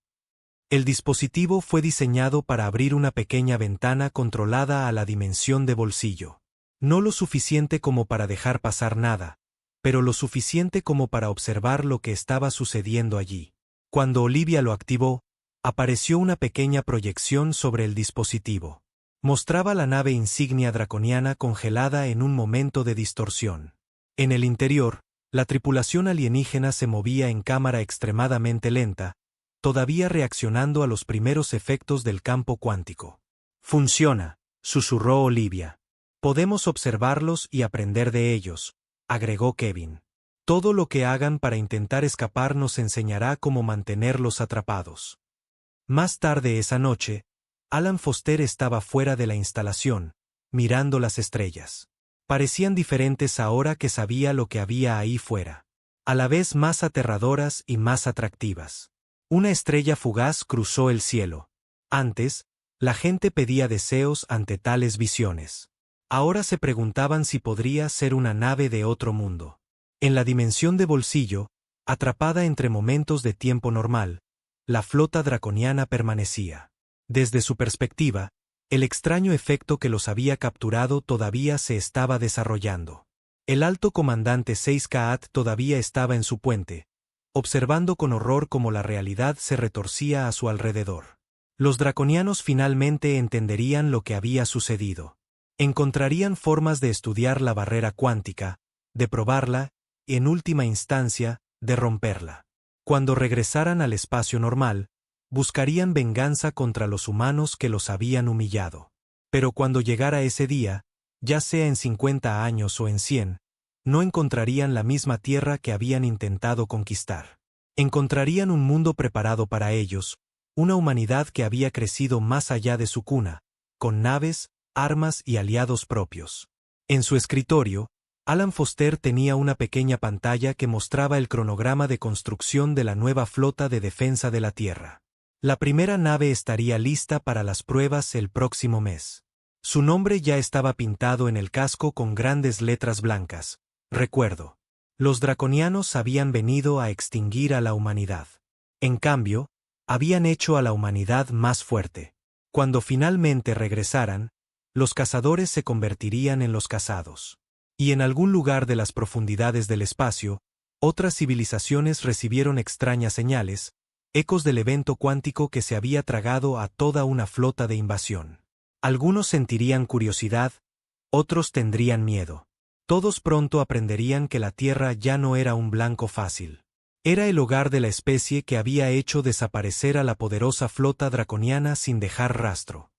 El dispositivo fue diseñado para abrir una pequeña ventana controlada a la dimensión de bolsillo. No lo suficiente como para dejar pasar nada, pero lo suficiente como para observar lo que estaba sucediendo allí. Cuando Olivia lo activó, apareció una pequeña proyección sobre el dispositivo. Mostraba la nave insignia draconiana congelada en un momento de distorsión. En el interior, la tripulación alienígena se movía en cámara extremadamente lenta, todavía reaccionando a los primeros efectos del campo cuántico. Funciona, susurró Olivia. Podemos observarlos y aprender de ellos, agregó Kevin. Todo lo que hagan para intentar escapar nos enseñará cómo mantenerlos atrapados. Más tarde esa noche, Alan Foster estaba fuera de la instalación, mirando las estrellas. Parecían diferentes ahora que sabía lo que había ahí fuera. A la vez más aterradoras y más atractivas. Una estrella fugaz cruzó el cielo. Antes, la gente pedía deseos ante tales visiones. Ahora se preguntaban si podría ser una nave de otro mundo. En la dimensión de bolsillo, atrapada entre momentos de tiempo normal, la flota draconiana permanecía. Desde su perspectiva, el extraño efecto que los había capturado todavía se estaba desarrollando. El alto comandante 6Kaat todavía estaba en su puente, observando con horror cómo la realidad se retorcía a su alrededor. Los draconianos finalmente entenderían lo que había sucedido. Encontrarían formas de estudiar la barrera cuántica, de probarla, y en última instancia, de romperla. Cuando regresaran al espacio normal, buscarían venganza contra los humanos que los habían humillado. Pero cuando llegara ese día, ya sea en 50 años o en 100, no encontrarían la misma tierra que habían intentado conquistar. Encontrarían un mundo preparado para ellos, una humanidad que había crecido más allá de su cuna, con naves, armas y aliados propios. En su escritorio, Alan Foster tenía una pequeña pantalla que mostraba el cronograma de construcción de la nueva flota de defensa de la Tierra. La primera nave estaría lista para las pruebas el próximo mes. Su nombre ya estaba pintado en el casco con grandes letras blancas. Recuerdo. Los draconianos habían venido a extinguir a la humanidad. En cambio, habían hecho a la humanidad más fuerte. Cuando finalmente regresaran, los cazadores se convertirían en los cazados. Y en algún lugar de las profundidades del espacio, otras civilizaciones recibieron extrañas señales, ecos del evento cuántico que se había tragado a toda una flota de invasión. Algunos sentirían curiosidad, otros tendrían miedo. Todos pronto aprenderían que la Tierra ya no era un blanco fácil. Era el hogar de la especie que había hecho desaparecer a la poderosa flota draconiana sin dejar rastro.